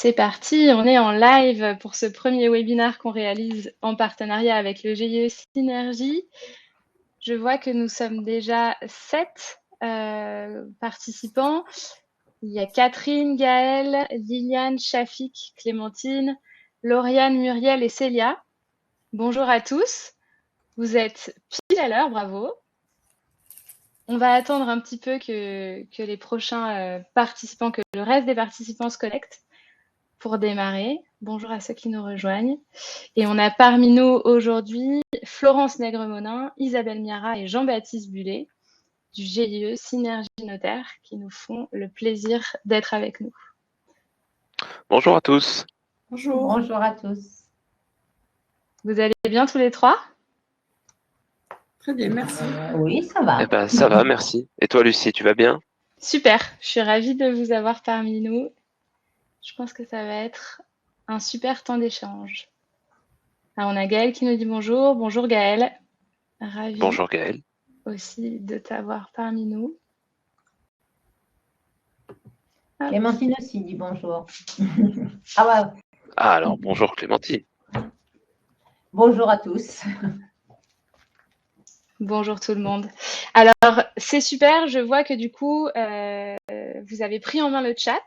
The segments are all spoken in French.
C'est parti, on est en live pour ce premier webinaire qu'on réalise en partenariat avec le GIE Synergie. Je vois que nous sommes déjà 7 participants. Il y a Catherine, Gaëlle, Liliane, Shafik, Clémentine, Lauriane, Muriel et Célia. Bonjour à tous. Vous êtes pile à l'heure, bravo. On va attendre un petit peu que les prochains participants, que le reste des participants se connectent pour démarrer. Bonjour à ceux qui nous rejoignent. Et on a parmi nous aujourd'hui Florence Nègre-Monin, Isabelle Miara et Jean-Baptiste Bullet du GIE Synergie Notaire qui nous font le plaisir d'être avec nous. Bonjour à tous. Bonjour. Bonjour à tous. Vous allez bien tous les trois? Très bien, merci. Oui, ça va. Eh ben, ça va, merci. Et toi, Lucie, tu vas bien? Super, je suis ravie de vous avoir parmi nous. Je pense que ça va être un super temps d'échange. Alors, on a Gaëlle qui nous dit bonjour. Bonjour Gaëlle. Ravie Bonjour Gaëlle. aussi de t'avoir parmi nous. Clémentine aussi dit bonjour. Ah ouais. Ah, alors, bonjour Clémentine. Bonjour à tous. Bonjour tout le monde. Alors, c'est super, je vois que du coup, vous avez pris en main le chat.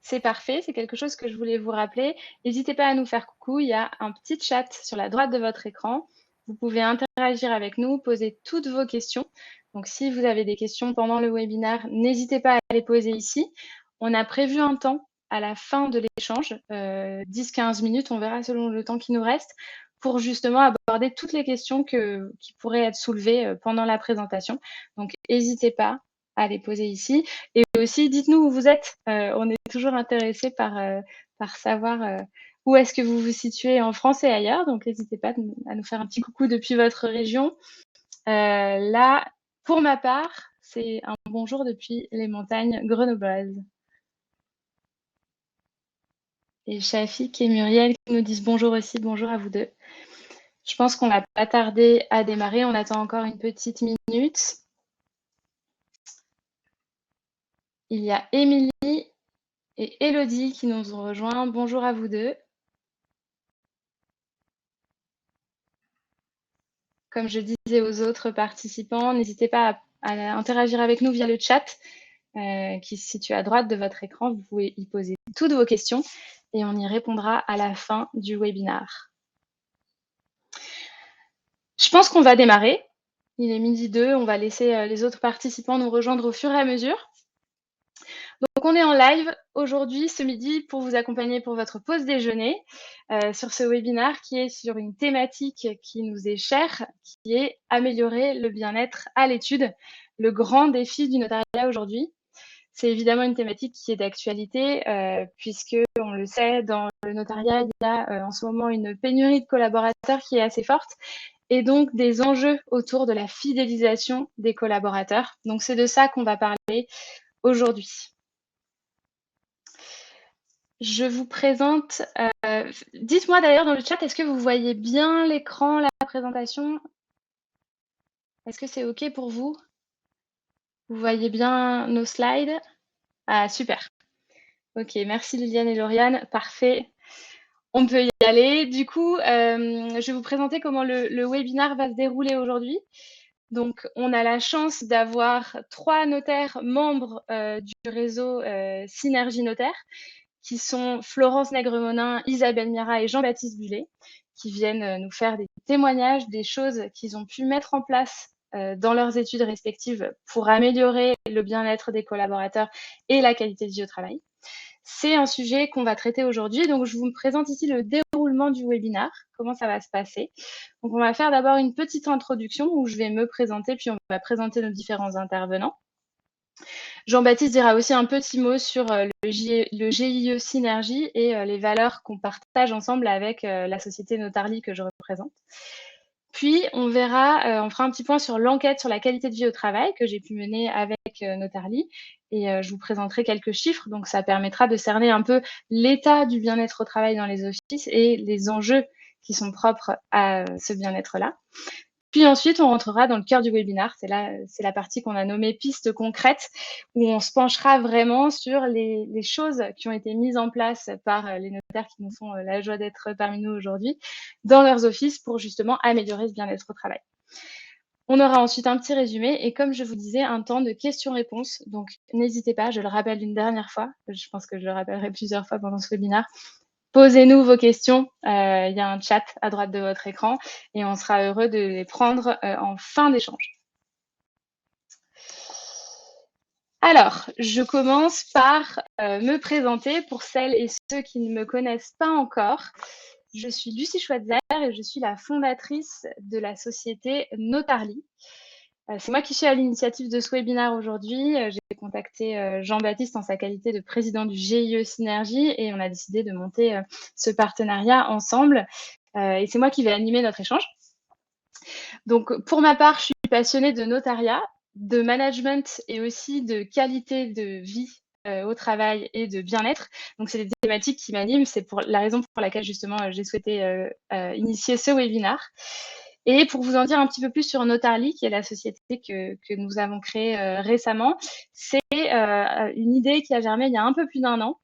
C'est parfait, c'est quelque chose que je voulais vous rappeler. N'hésitez pas à nous faire coucou, il y a un petit chat sur la droite de votre écran. Vous pouvez interagir avec nous, poser toutes vos questions. Donc, si vous avez des questions pendant le webinaire, n'hésitez pas à les poser ici. On a prévu un temps à la fin de l'échange, 10-15 minutes, on verra selon le temps qui nous reste, pour justement aborder toutes les questions qui pourraient être soulevées pendant la présentation. Donc, n'hésitez pas à les poser ici. Et aussi, dites-nous où vous êtes. On est toujours intéressé par savoir où est-ce que vous vous situez en France et ailleurs. Donc, n'hésitez pas à nous faire un petit coucou depuis votre région. Là, pour ma part, c'est un bonjour depuis les montagnes grenobloises. Et Shafik et Muriel qui nous disent bonjour aussi. Bonjour à vous deux. Je pense qu'on va pas tarder à démarrer. On attend encore une petite minute. Il y a Émilie et Elodie qui nous ont rejoints. Bonjour à vous deux. Comme je disais aux autres participants, n'hésitez pas à interagir avec nous via le chat qui se situe à droite de votre écran. Vous pouvez y poser toutes vos questions et on y répondra à la fin du webinaire. Je pense qu'on va démarrer. Il est 12h02. On va laisser les autres participants nous rejoindre au fur et à mesure. Donc, on est en live aujourd'hui, ce midi, pour vous accompagner pour votre pause déjeuner sur ce webinaire qui est sur une thématique qui nous est chère, qui est améliorer le bien-être à l'étude, le grand défi du notariat aujourd'hui. C'est évidemment une thématique qui est d'actualité puisque, on le sait, dans le notariat, il y a en ce moment une pénurie de collaborateurs qui est assez forte et donc des enjeux autour de la fidélisation des collaborateurs. Donc, c'est de ça qu'on va parler aujourd'hui. Je vous présente, dites-moi d'ailleurs dans le chat, est-ce que vous voyez bien l'écran, la présentation? Est-ce que c'est OK pour vous? Vous voyez bien nos slides? Ah, super. OK, merci Liliane et Lauriane, parfait. On peut y aller. Du coup, je vais vous présenter comment le webinaire va se dérouler aujourd'hui. Donc, on a la chance d'avoir 3 notaires membres du réseau Synergie Notaire, qui sont Florence Nègre-Monin, Isabelle Miara et Jean-Baptiste Bullet, qui viennent nous faire des témoignages des choses qu'ils ont pu mettre en place dans leurs études respectives pour améliorer le bien-être des collaborateurs et la qualité de vie au travail. C'est un sujet qu'on va traiter aujourd'hui. Donc, je vous présente ici le déroulement du webinaire, comment ça va se passer. Donc, on va faire d'abord une petite introduction où je vais me présenter, puis on va présenter nos différents intervenants. Jean-Baptiste dira aussi un petit mot sur le GIE Synergie et les valeurs qu'on partage ensemble avec la société Notarly que je représente. Puis, on fera un petit point sur l'enquête sur la qualité de vie au travail que j'ai pu mener avec Notarly. Et je vous présenterai quelques chiffres, donc ça permettra de cerner un peu l'état du bien-être au travail dans les offices et les enjeux qui sont propres à ce bien-être-là. Puis ensuite, on rentrera dans le cœur du webinaire. C'est la partie qu'on a nommée pistes concrètes, où on se penchera vraiment sur les choses qui ont été mises en place par les notaires qui nous font la joie d'être parmi nous aujourd'hui dans leurs offices pour justement améliorer ce bien-être au travail. On aura ensuite un petit résumé et comme je vous disais, un temps de questions-réponses. Donc, n'hésitez pas, je le rappelle une dernière fois. Je pense que je le rappellerai plusieurs fois pendant ce webinaire. Posez-nous vos questions. Il y a un chat à droite de votre écran et on sera heureux de les prendre en fin d'échange. Alors, je commence par me présenter pour celles et ceux qui ne me connaissent pas encore. Je suis Lucie Schweitzer et je suis la fondatrice de la société Notarly. C'est moi qui suis à l'initiative de ce webinaire aujourd'hui. J'ai contacté Jean-Baptiste en sa qualité de président du GIE Synergie et on a décidé de monter ce partenariat ensemble. Et c'est moi qui vais animer notre échange. Donc, pour ma part, je suis passionnée de notariat, de management et aussi de qualité de vie au travail et de bien-être. Donc, c'est des thématiques qui m'animent. C'est pour la raison pour laquelle, justement, j'ai souhaité initier ce webinaire. Et pour vous en dire un petit peu plus sur Notarly, qui est la société que nous avons créée récemment, c'est une idée qui a germé il y a un peu plus d'1 an,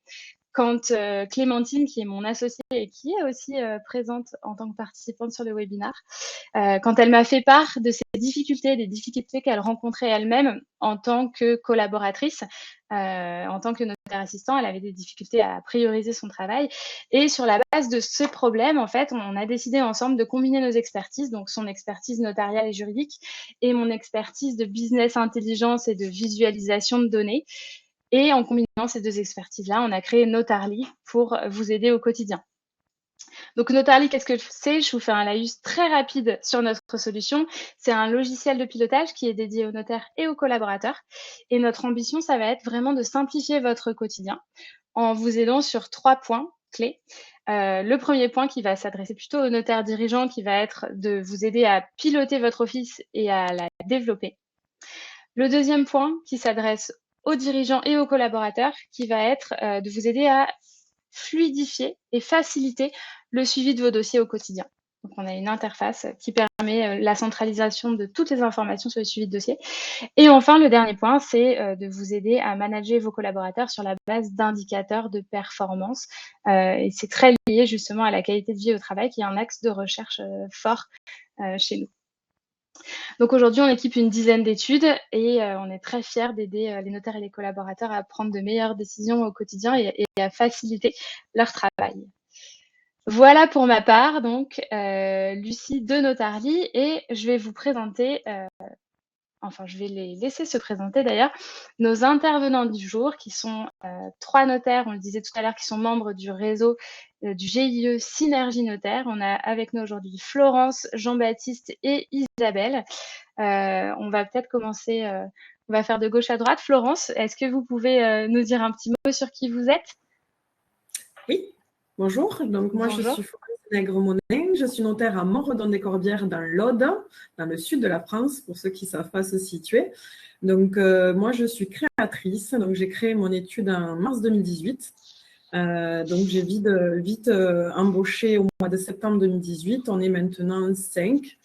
quand Clémentine, qui est mon associée et qui est aussi présente en tant que participante sur le webinaire, quand elle m'a fait part de ses difficultés, des difficultés qu'elle rencontrait elle-même en tant que collaboratrice, en tant que notaire assistant, elle avait des difficultés à prioriser son travail. Et sur la base de ce problème, en fait, on a décidé ensemble de combiner nos expertises, donc son expertise notariale et juridique et mon expertise de business intelligence et de visualisation de données. Et en combinant ces deux expertises-là, on a créé Notarly pour vous aider au quotidien. Donc Notarly, qu'est-ce que c'est? Je vous fais un laïus très rapide sur notre solution. C'est un logiciel de pilotage qui est dédié aux notaires et aux collaborateurs. Et notre ambition, ça va être vraiment de simplifier votre quotidien en vous aidant sur 3 points clés. Le premier point qui va s'adresser plutôt aux notaires dirigeants, qui va être de vous aider à piloter votre office et à la développer. Le deuxième point qui s'adresse aux dirigeants et aux collaborateurs, qui va être de vous aider à fluidifier et faciliter le suivi de vos dossiers au quotidien. Donc, on a une interface qui permet la centralisation de toutes les informations sur le suivi de dossier. Et enfin, le dernier point, c'est de vous aider à manager vos collaborateurs sur la base d'indicateurs de performance. Et c'est très lié justement à la qualité de vie au travail, qui est un axe de recherche fort chez nous. Donc aujourd'hui, on équipe une dizaine d'études et on est très fiers d'aider les notaires et les collaborateurs à prendre de meilleures décisions au quotidien et à faciliter leur travail. Voilà pour ma part, donc Lucie de Notarly, et je vais vous présenter, enfin je vais les laisser se présenter d'ailleurs, nos intervenants du jour qui sont 3 notaires, on le disait tout à l'heure, qui sont membres du réseau du GIE Synergie Notaire. On a avec nous aujourd'hui Florence, Jean-Baptiste et Isabelle. On va peut-être commencer, on va faire de gauche à droite. Florence, est-ce que vous pouvez nous dire un petit mot sur qui vous êtes? Oui, bonjour. Donc, moi, je suis Florence Nègre-Monin. Je suis notaire à Montredon-des-Corbières dans l'Aude, dans le sud de la France, pour ceux qui ne savent pas se situer. Donc, moi, je suis créatrice. Donc, j'ai créé mon étude en mars 2018. Donc, j'ai vite embauché au mois de septembre 2018. On est maintenant 5,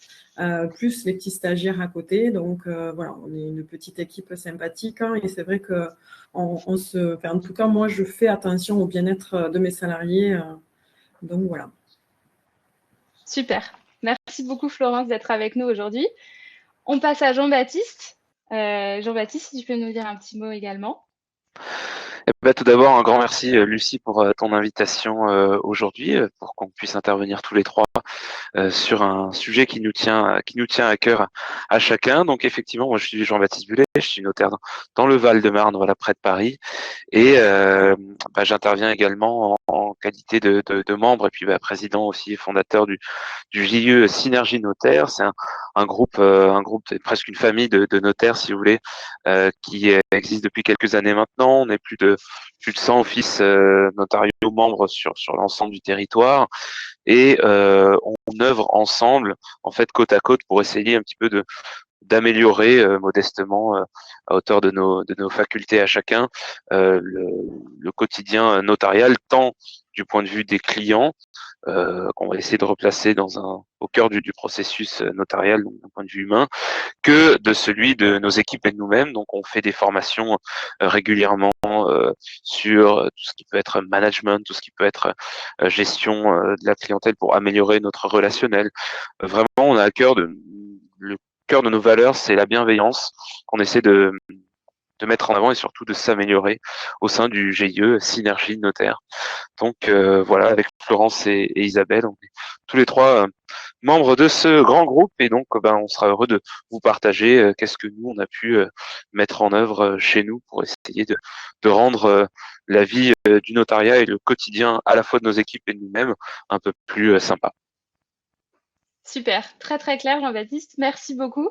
plus les petits stagiaires à côté. Donc, voilà, on est une petite équipe sympathique. Hein, et c'est vrai que en tout cas, moi, je fais attention au bien-être de mes salariés. Donc, voilà. Super. Merci beaucoup, Florence, d'être avec nous aujourd'hui. On passe à Jean-Baptiste. Jean-Baptiste, si tu peux nous dire un petit mot également. Tout d'abord, un grand merci, Lucie, pour ton invitation aujourd'hui, pour qu'on puisse intervenir tous les 3 sur un sujet qui nous tient à cœur à chacun. Donc, effectivement, moi, je suis Jean-Baptiste Bullet, je suis notaire dans le Val-de-Marne, voilà, près de Paris, et j'interviens également en qualité de membre et puis président aussi et fondateur du GIE Synergie Notaire. C'est un groupe, presque une famille de notaires, si vous voulez, qui existe depuis quelques années maintenant. On est plus de 100 offices notariaux membres sur l'ensemble du territoire, et on œuvre ensemble, en fait, côte à côte, pour essayer un petit peu d'améliorer modestement à hauteur de nos facultés à chacun le quotidien notarial, tant du point de vue des clients, qu'on va essayer de replacer au cœur du processus notarial, donc d'un point de vue humain, que de celui de nos équipes et de nous-mêmes. Donc on fait des formations régulièrement sur tout ce qui peut être management, tout ce qui peut être gestion de la clientèle pour améliorer notre relationnel. Vraiment, on a à cœur le cœur de nos valeurs, c'est la bienveillance qu'on essaie de mettre en avant et surtout de s'améliorer au sein du GIE Synergie Notaire. Donc voilà, avec Florence et Isabelle, on est tous les trois membres de ce grand groupe et donc on sera heureux de vous partager qu'est-ce que nous on a pu mettre en œuvre chez nous pour essayer de rendre la vie du notariat et le quotidien à la fois de nos équipes et de nous-mêmes un peu plus sympa. Super, très très clair Jean-Baptiste, merci beaucoup.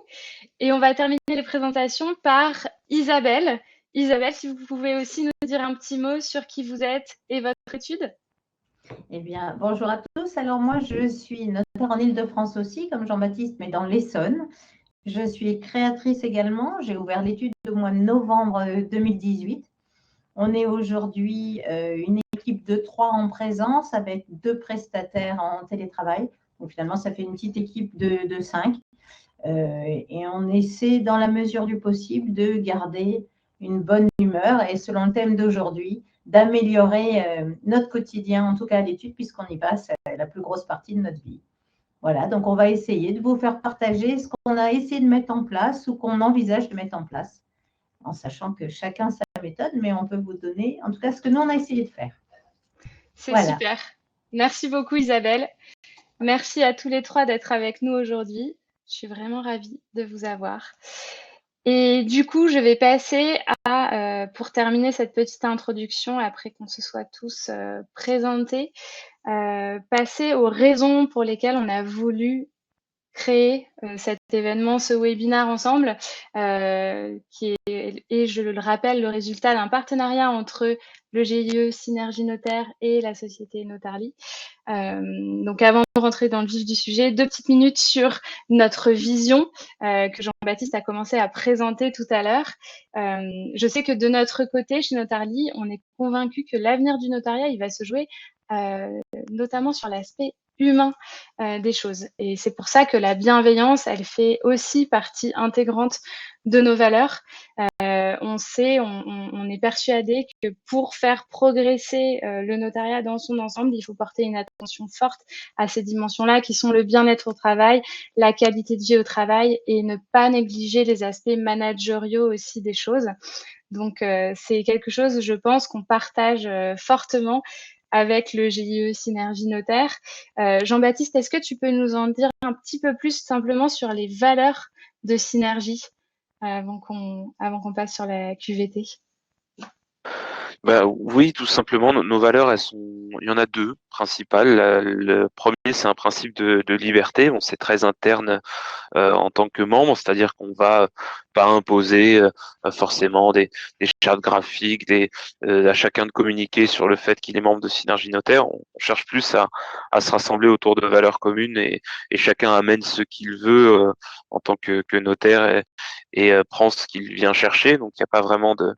Et on va terminer les présentations par Isabelle. Isabelle, si vous pouvez aussi nous dire un petit mot sur qui vous êtes et votre étude. Eh bien, bonjour à tous. Alors moi, je suis notaire en Île-de-France aussi, comme Jean-Baptiste, mais dans l'Essonne. Je suis créatrice également. J'ai ouvert l'étude au mois de novembre 2018. On est aujourd'hui une équipe de 3 en présence avec 2 prestataires en télétravail. Donc finalement, ça fait une petite équipe de 5. Et on essaie, dans la mesure du possible, de garder une bonne humeur et selon le thème d'aujourd'hui, d'améliorer notre quotidien, en tout cas à l'étude, puisqu'on y passe la plus grosse partie de notre vie. Voilà, donc on va essayer de vous faire partager ce qu'on a essayé de mettre en place ou qu'on envisage de mettre en place, en sachant que chacun sa méthode, mais on peut vous donner, en tout cas, ce que nous, on a essayé de faire. C'est super. Merci beaucoup, Isabelle. Merci à tous les 3 d'être avec nous aujourd'hui. Je suis vraiment ravie de vous avoir. Et du coup, je vais passer à, pour terminer cette petite introduction, après qu'on se soit tous présentés, passer aux raisons pour lesquelles on a voulu créer cet événement, ce webinaire ensemble, qui est, et je le rappelle, le résultat d'un partenariat entre le GIE Synergie Notaire et la société Notarly. Donc avant de rentrer dans le vif du sujet, 2 petites minutes sur notre vision que Jean-Baptiste a commencé à présenter tout à l'heure. Je sais que de notre côté, chez Notarly, on est convaincu que l'avenir du notariat, il va se jouer notamment sur l'aspect humain des choses. Et c'est pour ça que la bienveillance, elle fait aussi partie intégrante de nos valeurs. On sait, on est persuadé que pour faire progresser le notariat dans son ensemble, il faut porter une attention forte à ces dimensions-là qui sont le bien-être au travail, la qualité de vie au travail et ne pas négliger les aspects managériaux aussi des choses. Donc, c'est quelque chose, je pense, qu'on partage fortement avec le GIE Synergie Notaire. Jean-Baptiste, est-ce que tu peux nous en dire un petit peu plus simplement sur les valeurs de Synergie avant qu'on passe sur la QVT? Oui, tout simplement, nos valeurs, il y en a 2 principales. Le premier, c'est un principe de liberté. Bon, c'est très interne en tant que membre, c'est-à-dire qu'on va pas imposer forcément des chartes graphiques, à chacun de communiquer sur le fait qu'il est membre de Synergie Notaire. On cherche plus à se rassembler autour de valeurs communes et chacun amène ce qu'il veut en tant que notaire et prend ce qu'il vient chercher. Donc il n'y a pas vraiment de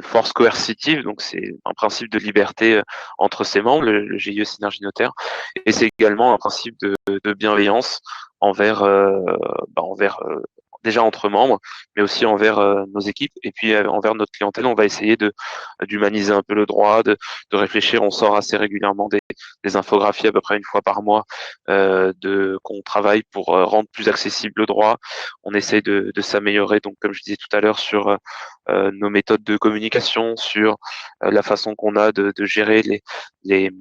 force coercitive, donc c'est un principe de liberté entre ses membres, le GIE Synergie Notaire, et c'est également un principe de bienveillance envers, déjà entre membres, mais aussi envers nos équipes et puis envers notre clientèle. On va essayer d'humaniser un peu le droit, de réfléchir. On sort assez régulièrement des infographies à peu près une fois par mois qu'on travaille pour rendre plus accessible le droit. On essaye de s'améliorer, donc comme je disais tout à l'heure, sur nos méthodes de communication, sur la façon qu'on a de gérer les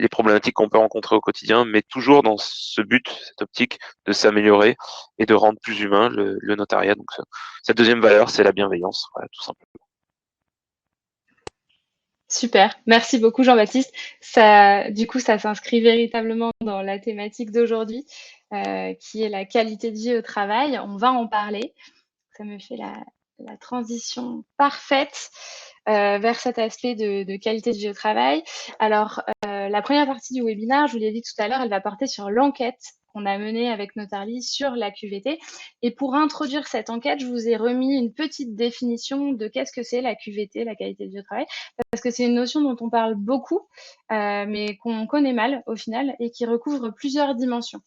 problématiques qu'on peut rencontrer au quotidien, mais toujours dans ce but, cette optique de s'améliorer et de rendre plus humain le notariat. Donc cette deuxième valeur, c'est la bienveillance, voilà, tout simplement. Super, merci beaucoup Jean-Baptiste. Ça, du coup, ça s'inscrit véritablement dans la thématique d'aujourd'hui, qui est la qualité de vie au travail. On va en parler. Ça me fait la transition parfaite vers cet aspect de qualité de vie au travail. Alors, la première partie du webinaire, je vous l'ai dit tout à l'heure, elle va porter sur l'enquête qu'on a menée avec Notarly sur la QVT. Et pour introduire cette enquête, je vous ai remis une petite définition de qu'est-ce que c'est la QVT, la qualité de vie au travail, parce que c'est une notion dont on parle beaucoup, mais qu'on connaît mal au final et qui recouvre plusieurs dimensions.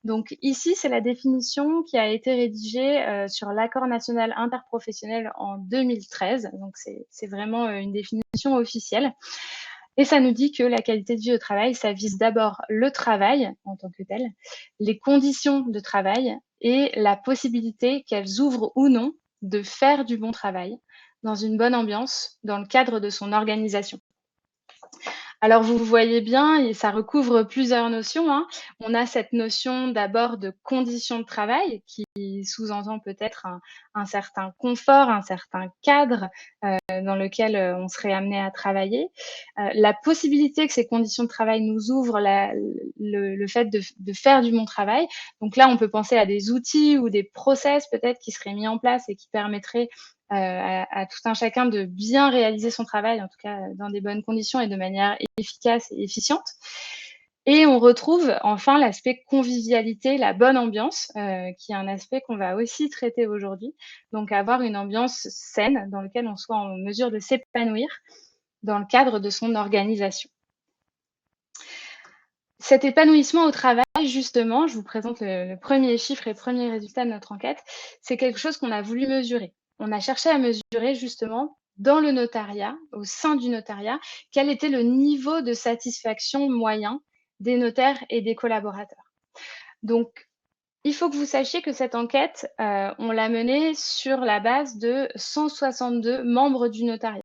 Donc ici, c'est la définition qui a été rédigée sur l'accord national interprofessionnel en 2013. Donc c'est vraiment une définition officielle. Et ça nous dit que la qualité de vie au travail, ça vise d'abord le travail en tant que tel, les conditions de travail et la possibilité qu'elles ouvrent ou non de faire du bon travail dans une bonne ambiance, dans le cadre de son organisation. Alors, vous voyez bien, et ça recouvre plusieurs notions, hein. On a cette notion d'abord de conditions de travail qui sous-entend peut-être un certain confort, un certain cadre dans lequel on serait amené à travailler. La possibilité que ces conditions de travail nous ouvrent le fait de faire du bon travail. Donc là, on peut penser à des outils ou des process peut-être qui seraient mis en place et qui permettraient à tout un chacun de bien réaliser son travail, en tout cas dans des bonnes conditions et de manière efficace et efficiente. Et on retrouve enfin l'aspect convivialité, la bonne ambiance, qui est un aspect qu'on va aussi traiter aujourd'hui. Donc avoir une ambiance saine dans laquelle on soit en mesure de s'épanouir dans le cadre de son organisation. Cet épanouissement au travail, justement, je vous présente le premier chiffre et le premier résultat de notre enquête, c'est quelque chose qu'on a voulu mesurer. On a cherché à mesurer justement dans le notariat, au sein du notariat, quel était le niveau de satisfaction moyen des notaires et des collaborateurs. Donc, il faut que vous sachiez que cette enquête, on l'a menée sur la base de 162 membres du notariat.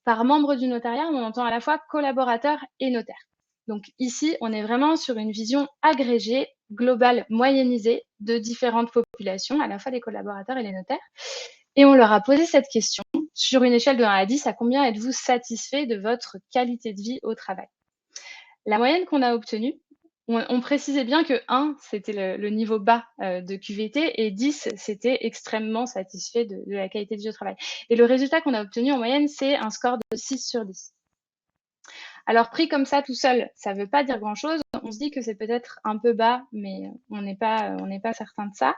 Par membre du notariat, on entend à la fois collaborateurs et notaires. Donc ici, on est vraiment sur une vision agrégée, globale, moyennisée de différentes populations, à la fois des collaborateurs et les notaires. Et on leur a posé cette question, sur une échelle de 1 à 10, à combien êtes-vous satisfait de votre qualité de vie au travail? La moyenne qu'on a obtenue, on précisait bien que 1, c'était le niveau bas de QVT et 10, c'était extrêmement satisfait de la qualité de vie au travail. Et le résultat qu'on a obtenu en moyenne, c'est un score de 6 sur 10. Alors, pris comme ça tout seul, ça ne veut pas dire grand-chose. On se dit que c'est peut-être un peu bas, mais on n'est pas certain de ça.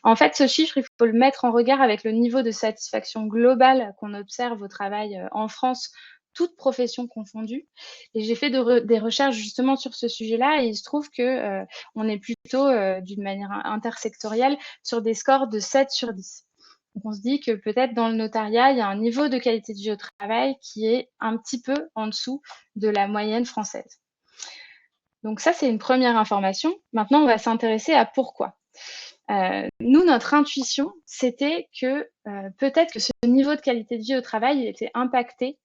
En fait, ce chiffre, il faut le mettre en regard avec le niveau de satisfaction globale qu'on observe au travail en France, toutes professions confondues. Et j'ai fait des recherches justement sur ce sujet-là et il se trouve que on est plutôt d'une manière intersectorielle sur des scores de 7 sur 10. Donc on se dit que peut-être dans le notariat, il y a un niveau de qualité de vie au travail qui est un petit peu en dessous de la moyenne française. Donc ça, c'est une première information. Maintenant, on va s'intéresser à pourquoi. Nous, notre intuition, c'était que peut-être que ce niveau de qualité de vie au travail était impacté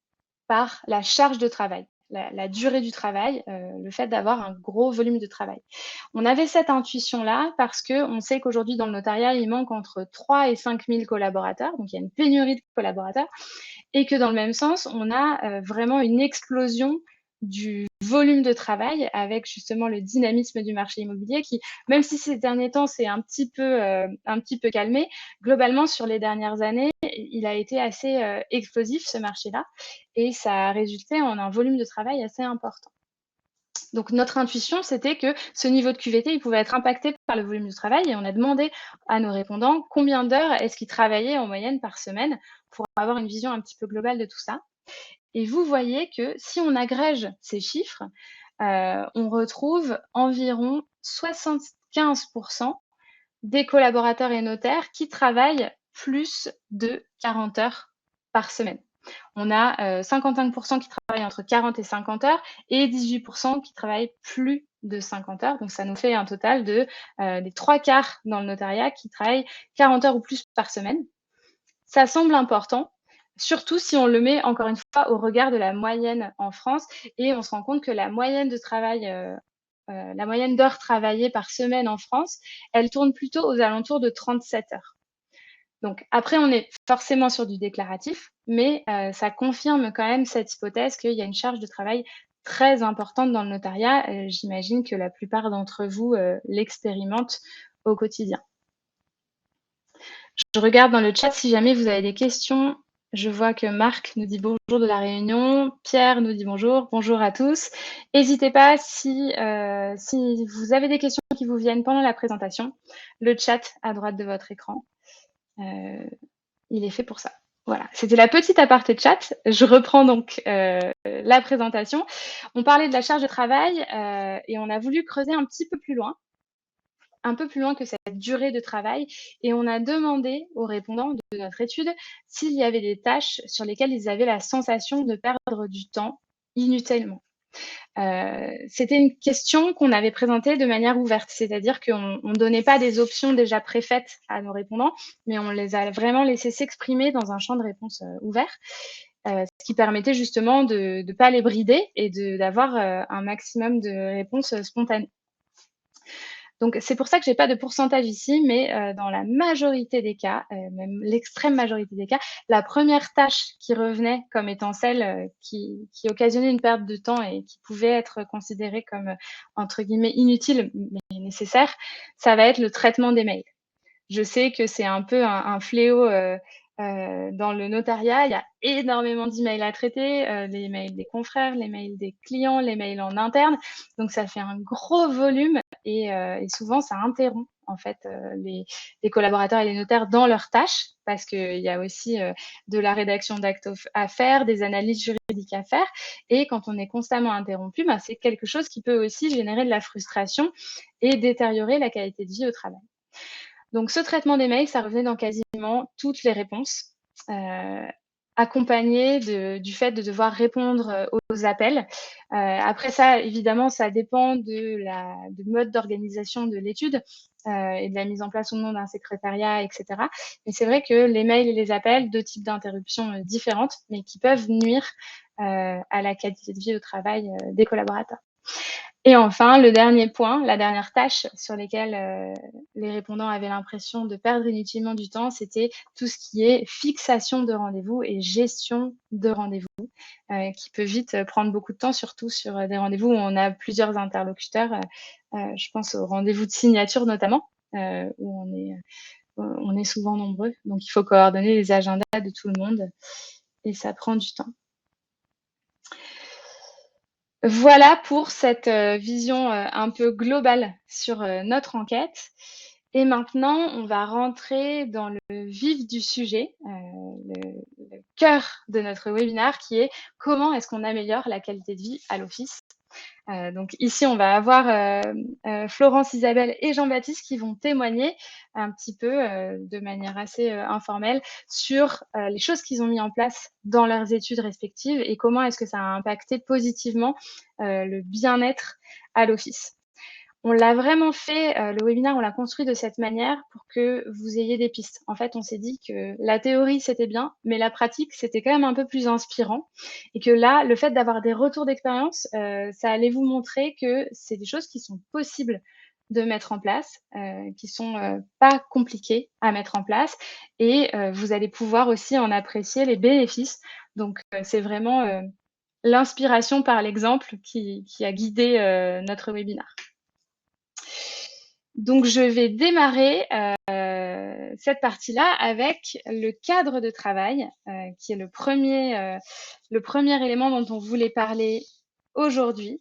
par la charge de travail, la durée du travail, le fait d'avoir un gros volume de travail. On avait cette intuition-là parce qu'on sait qu'aujourd'hui, dans le notariat, il manque entre 3 et 5 000 collaborateurs, donc il y a une pénurie de collaborateurs, et que dans le même sens, on a vraiment une explosion du volume de travail avec justement le dynamisme du marché immobilier qui, même si ces derniers temps, c'est un petit peu calmé, globalement, sur les dernières années, il a été assez explosif, ce marché-là, et ça a résulté en un volume de travail assez important. Donc, notre intuition, c'était que ce niveau de QVT, il pouvait être impacté par le volume de travail et on a demandé à nos répondants combien d'heures est-ce qu'ils travaillaient en moyenne par semaine pour avoir une vision un petit peu globale de tout ça. Et vous voyez que si on agrège ces chiffres, on retrouve environ 75% des collaborateurs et notaires qui travaillent plus de 40 heures par semaine. On a 55% qui travaillent entre 40 et 50 heures et 18% qui travaillent plus de 50 heures. Donc, ça nous fait un total de des 3/4 dans le notariat qui travaillent 40 heures ou plus par semaine. Ça semble important, surtout si on le met, encore une fois, au regard de la moyenne en France. Et on se rend compte que la moyenne de travail, la moyenne d'heures travaillées par semaine en France, elle tourne plutôt aux alentours de 37 heures. Donc après, on est forcément sur du déclaratif, mais ça confirme quand même cette hypothèse qu'il y a une charge de travail très importante dans le notariat. J'imagine que la plupart d'entre vous l'expérimentent au quotidien. Je regarde dans le chat si jamais vous avez des questions. Je vois que Marc nous dit bonjour de la Réunion, Pierre nous dit bonjour, bonjour à tous. N'hésitez pas si vous avez des questions qui vous viennent pendant la présentation, le chat à droite de votre écran, il est fait pour ça. Voilà, c'était la petite aparté de chat. Je reprends donc la présentation. On parlait de la charge de travail et on a voulu creuser un petit peu plus loin que cette durée de travail, et on a demandé aux répondants de notre étude s'il y avait des tâches sur lesquelles ils avaient la sensation de perdre du temps inutilement. C'était une question qu'on avait présentée de manière ouverte, c'est-à-dire qu'on ne donnait pas des options déjà préfaites à nos répondants, mais on les a vraiment laissés s'exprimer dans un champ de réponse ouvert, ce qui permettait justement de ne pas les brider et d'avoir un maximum de réponses spontanées. Donc, c'est pour ça que je n'ai pas de pourcentage ici, mais dans la majorité des cas, même l'extrême majorité des cas, la première tâche qui revenait comme étant celle qui occasionnait une perte de temps et qui pouvait être considérée comme, entre guillemets, inutile, mais nécessaire, ça va être le traitement des mails. Je sais que c'est un peu un fléau dans le notariat. Il y a énormément d'emails à traiter, les mails des confrères, les mails des clients, les mails en interne. Donc, ça fait un gros volume et souvent, ça interrompt en fait les collaborateurs et les notaires dans leurs tâches, parce qu'il y a aussi de la rédaction d'actes à faire, des analyses juridiques à faire. Et quand on est constamment interrompu, ben, c'est quelque chose qui peut aussi générer de la frustration et détériorer la qualité de vie au travail. Donc, ce traitement des mails, ça revenait dans quasiment toutes les réponses, accompagné du fait de devoir répondre aux appels. Après ça, évidemment, ça dépend du mode d'organisation de l'étude et de la mise en place ou non d'un secrétariat, etc. Mais c'est vrai que les mails et les appels, deux types d'interruptions différentes, mais qui peuvent nuire à la qualité de vie au travail des collaborateurs. Et enfin, le dernier point, la dernière tâche sur lesquelles les répondants avaient l'impression de perdre inutilement du temps, c'était tout ce qui est fixation de rendez-vous et gestion de rendez-vous, qui peut vite prendre beaucoup de temps, surtout sur des rendez-vous où on a plusieurs interlocuteurs. Je pense aux rendez-vous de signature notamment, où on est souvent nombreux. Donc, il faut coordonner les agendas de tout le monde et ça prend du temps. Voilà pour cette vision un peu globale sur notre enquête. Et maintenant, on va rentrer dans le vif du sujet, le cœur de notre webinaire, qui est comment est-ce qu'on améliore la qualité de vie à l'office. Donc ici, on va avoir Florence, Isabelle et Jean-Baptiste qui vont témoigner un petit peu de manière assez informelle sur les choses qu'ils ont mis en place dans leurs études respectives et comment est-ce que ça a impacté positivement le bien-être à l'office. On l'a vraiment fait, le webinaire, on l'a construit de cette manière pour que vous ayez des pistes. En fait, on s'est dit que la théorie, c'était bien, mais la pratique, c'était quand même un peu plus inspirant. Et que là, le fait d'avoir des retours d'expérience, ça allait vous montrer que c'est des choses qui sont possibles de mettre en place, qui sont pas compliquées à mettre en place. Et vous allez pouvoir aussi en apprécier les bénéfices. Donc, c'est vraiment l'inspiration par l'exemple qui a guidé notre webinaire. Donc, je vais démarrer cette partie-là avec le cadre de travail, qui est le premier élément dont on voulait parler aujourd'hui.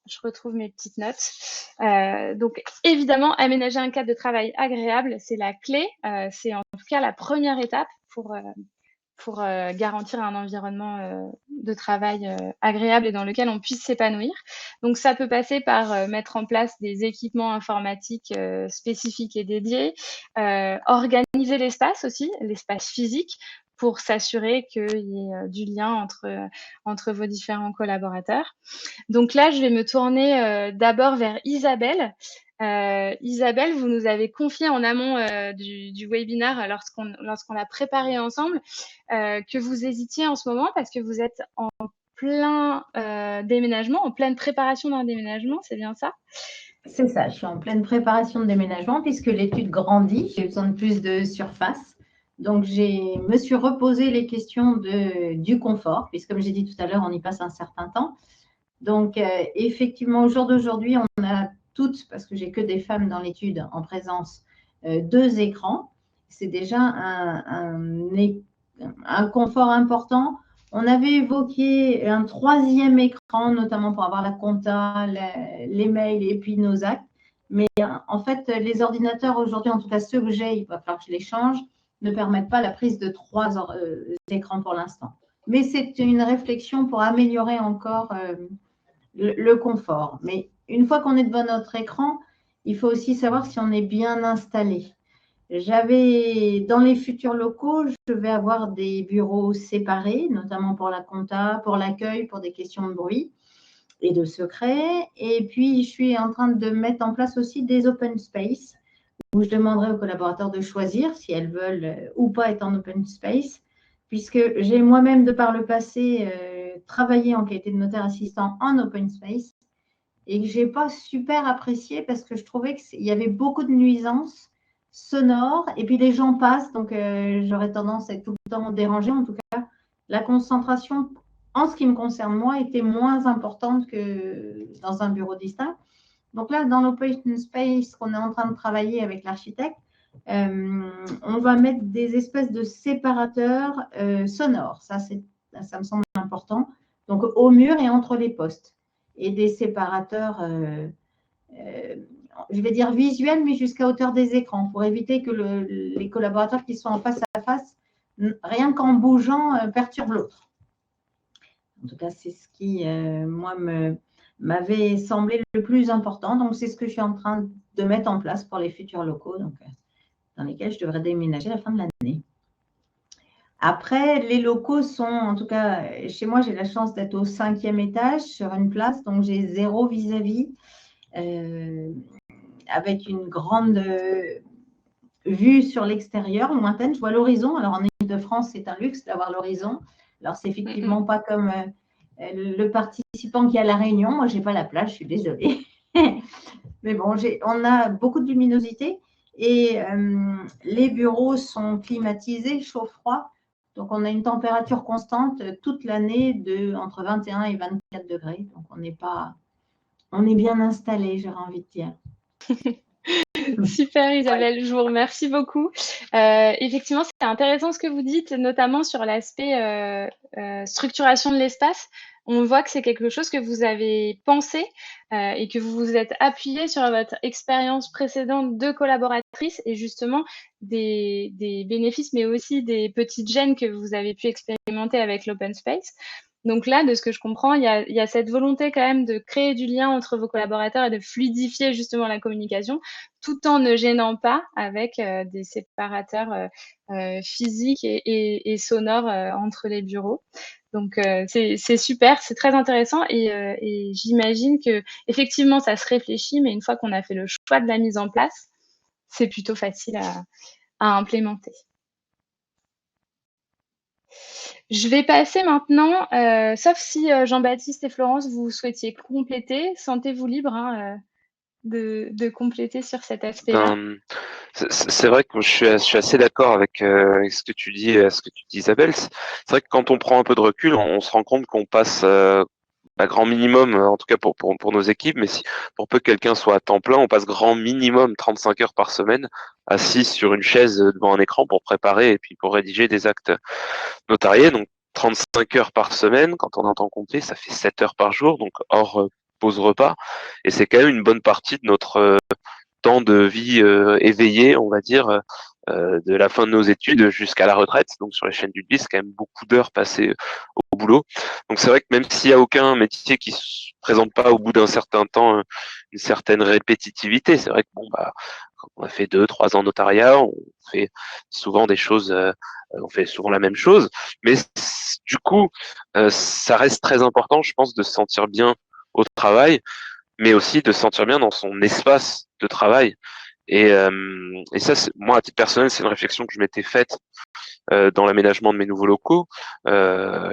Je retrouve mes petites notes. Donc, évidemment, aménager un cadre de travail agréable, c'est la clé. C'est en tout cas la première étape pour garantir un environnement de travail agréable et dans lequel on puisse s'épanouir. Donc, ça peut passer par mettre en place des équipements informatiques spécifiques et dédiés, organiser l'espace aussi, l'espace physique, pour s'assurer qu'il y ait du lien entre vos différents collaborateurs. Donc là, je vais me tourner d'abord vers Isabelle. Isabelle, vous nous avez confié en amont du webinaire lorsqu'on a préparé ensemble que vous hésitiez en ce moment parce que vous êtes en plein déménagement, en pleine préparation d'un déménagement, c'est bien ça? C'est ça, je suis en pleine préparation de déménagement puisque l'étude grandit, j'ai besoin de plus de surface. Donc, je me suis reposé les questions du confort, puisque comme j'ai dit tout à l'heure, on y passe un certain temps. Donc, effectivement, au jour d'aujourd'hui, on a toutes, parce que j'ai que des femmes dans l'étude en présence, 2 écrans. C'est déjà un confort important. On avait évoqué un 3e écran, notamment pour avoir la compta, les mails et puis nos actes. Mais en fait, les ordinateurs aujourd'hui, en tout cas ceux que j'ai, il va falloir que je les change, ne permettent pas la prise de 3 écrans pour l'instant. Mais c'est une réflexion pour améliorer encore le confort. Mais une fois qu'on est devant notre écran, il faut aussi savoir si on est bien installé. Dans les futurs locaux, je vais avoir des bureaux séparés, notamment pour la compta, pour l'accueil, pour des questions de bruit et de secret. Et puis, je suis en train de mettre en place aussi des open space où je demanderai aux collaborateurs de choisir si elles veulent ou pas être en open space, puisque j'ai moi-même, de par le passé, travaillé en qualité de notaire assistant en open space et que je n'ai pas super apprécié parce que je trouvais qu'il y avait beaucoup de nuisances sonores et puis les gens passent, donc j'aurais tendance à être tout le temps dérangée. En tout cas, la concentration, en ce qui me concerne moi, était moins importante que dans un bureau distinct. Donc là, dans l'open space qu'on est en train de travailler avec l'architecte, on va mettre des espèces de séparateurs sonores. Ça me semble important. Donc au mur et entre les postes. Et des séparateurs, je vais dire visuels, mais jusqu'à hauteur des écrans, pour éviter que les collaborateurs qui sont en face à face, rien qu'en bougeant, perturbent l'autre. En tout cas, c'est ce qui, moi, m'avait semblé le plus important. Donc, c'est ce que je suis en train de mettre en place pour les futurs locaux, donc, dans lesquels je devrais déménager à la fin de l'année. Après, les locaux sont, en tout cas, chez moi, j'ai la chance d'être au 5e étage sur une place, donc j'ai 0 vis-à-vis, avec une grande vue sur l'extérieur, lointaine. Je vois l'horizon. Alors, en Île-de-France, c'est un luxe d'avoir l'horizon. Alors, c'est effectivement pas comme le participant qui est à La Réunion. Moi, je n'ai pas la plage, je suis désolée. Mais bon, on a beaucoup de luminosité et les bureaux sont climatisés, chaud-froid. Donc, on a une température constante toute l'année entre 21 et 24 degrés. Donc, on est bien installé, j'aurais envie de dire. Super Isabelle, je vous remercie beaucoup. Effectivement, c'est intéressant ce que vous dites, notamment sur l'aspect structuration de l'espace. On voit que c'est quelque chose que vous avez pensé et que vous vous êtes appuyé sur votre expérience précédente de collaboratrice et justement des bénéfices, mais aussi des petites gênes que vous avez pu expérimenter avec l'open space. Donc là, de ce que je comprends, il y a cette volonté quand même de créer du lien entre vos collaborateurs et de fluidifier justement la communication, tout en ne gênant pas avec des séparateurs physiques et sonores entre les bureaux. Donc c'est super, c'est très intéressant et j'imagine que effectivement ça se réfléchit, mais une fois qu'on a fait le choix de la mise en place, c'est plutôt facile à implémenter. Je vais passer maintenant, sauf si Jean-Baptiste et Florence, vous souhaitiez compléter, sentez-vous libre de compléter sur cet aspect-là. C'est vrai que je suis assez d'accord avec ce que tu dis, Isabelle. C'est vrai que quand on prend un peu de recul, on se rend compte qu'on passe à grand minimum, en tout cas pour nos équipes, mais pour peu que quelqu'un soit à temps plein, on passe grand minimum 35 heures par semaine assis sur une chaise devant un écran pour préparer et puis pour rédiger des actes notariés. Donc 35 heures par semaine, quand on est en temps complet, ça fait 7 heures par jour, donc hors pause repas. Et c'est quand même une bonne partie de notre temps de vie éveillé, on va dire, de la fin de nos études jusqu'à la retraite. Donc sur les chaînes du BIS, c'est quand même beaucoup d'heures passées au boulot. Donc c'est vrai que même s'il n'y a aucun métier qui se présente pas au bout d'un certain temps une certaine répétitivité, c'est vrai que quand on a fait 2-3 ans de notariat, on fait souvent des choses, on fait souvent la même chose. Mais du coup, ça reste très important, je pense, de se sentir bien au travail, mais aussi de se sentir bien dans son espace de travail. Et ça, moi, à titre personnel, c'est une réflexion que je m'étais faite dans l'aménagement de mes nouveaux locaux,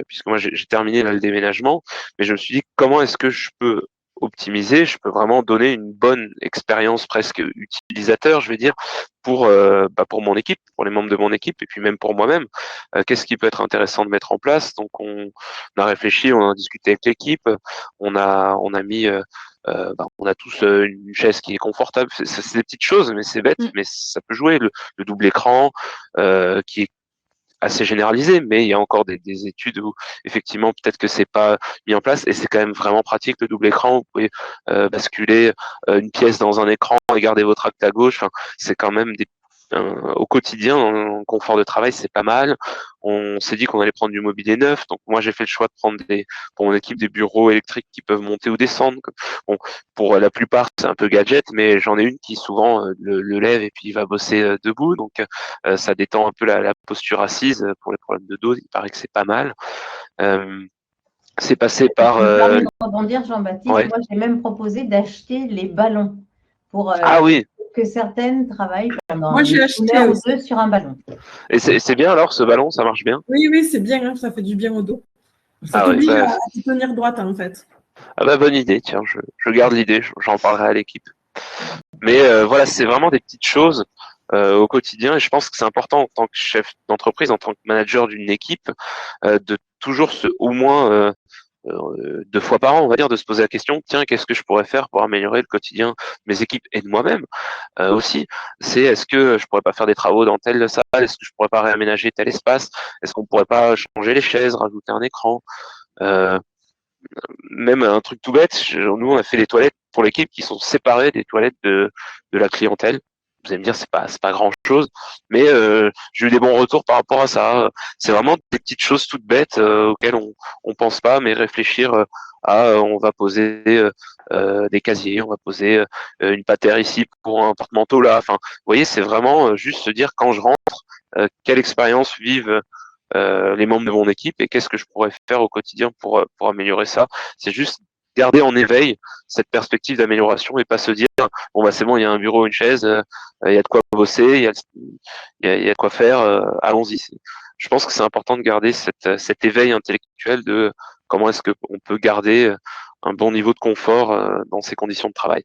puisque moi, j'ai terminé là, le déménagement, mais je me suis dit, comment est-ce que je peux optimiser, je peux vraiment donner une bonne expérience presque utilisateur, je vais dire, pour mon équipe, pour les membres de mon équipe, et puis même pour moi-même. Qu'est-ce qui peut être intéressant de mettre en place? Donc, on a réfléchi, on a discuté avec l'équipe, on a mis on a tous une chaise qui est confortable. C'est des petites choses, mais c'est bête, mais ça peut jouer. Le double écran qui est assez généralisé, mais il y a encore des études où effectivement peut-être que c'est pas mis en place et c'est quand même vraiment pratique le double écran. Vous pouvez basculer une pièce dans un écran et garder votre acte à gauche. Enfin, c'est quand même au quotidien, en confort de travail, c'est pas mal. On s'est dit qu'on allait prendre du mobilier neuf, donc moi j'ai fait le choix de prendre pour mon équipe des bureaux électriques qui peuvent monter ou descendre. Bon, pour la plupart c'est un peu gadget, mais j'en ai une qui souvent le lève et puis il va bosser debout, donc ça détend un peu la posture assise pour les problèmes de dos. Il paraît que c'est pas mal. C'est passé par. Je me permets de rebondir, Jean-Baptiste. Ouais. Moi, j'ai même proposé d'acheter les ballons pour Ah oui. que certaines travaillent pendant Moi, j'ai une acheté heure ou aussi. deux sur un ballon. Et c'est bien alors ce ballon, ça marche bien? Oui, oui, c'est bien, hein, ça fait du bien au dos. Ça t'oblige à te tenir droite en fait. Ah bah bonne idée, tiens, je garde l'idée, j'en parlerai à l'équipe. Mais voilà, c'est vraiment des petites choses au quotidien et je pense que c'est important en tant que chef d'entreprise, en tant que manager d'une équipe, de toujours au moins 2 fois par an, on va dire, de se poser la question, tiens, qu'est-ce que je pourrais faire pour améliorer le quotidien de mes équipes et de moi-même aussi. C'est est-ce que je pourrais pas faire des travaux dans telle salle, est-ce que je pourrais pas réaménager tel espace, est-ce qu'on pourrait pas changer les chaises, rajouter un écran, même un truc tout bête, nous on a fait des toilettes pour l'équipe qui sont séparées des toilettes de la clientèle. Vous allez me dire c'est pas grand chose, mais j'ai eu des bons retours par rapport à ça. C'est vraiment des petites choses toutes bêtes auxquelles on pense pas, mais réfléchir on va poser des casiers, on va poser une patère ici pour un porte-manteau là. Enfin, vous voyez, c'est vraiment juste se dire quand je rentre, quelle expérience vivent les membres de mon équipe et qu'est-ce que je pourrais faire au quotidien pour améliorer ça. C'est juste garder en éveil cette perspective d'amélioration et pas se dire bon bah c'est bon, il y a un bureau, une chaise, il y a de quoi bosser, il y a de quoi faire, allons-y. Je pense que c'est important de garder cet éveil intellectuel de comment est-ce qu'on peut garder un bon niveau de confort dans ces conditions de travail.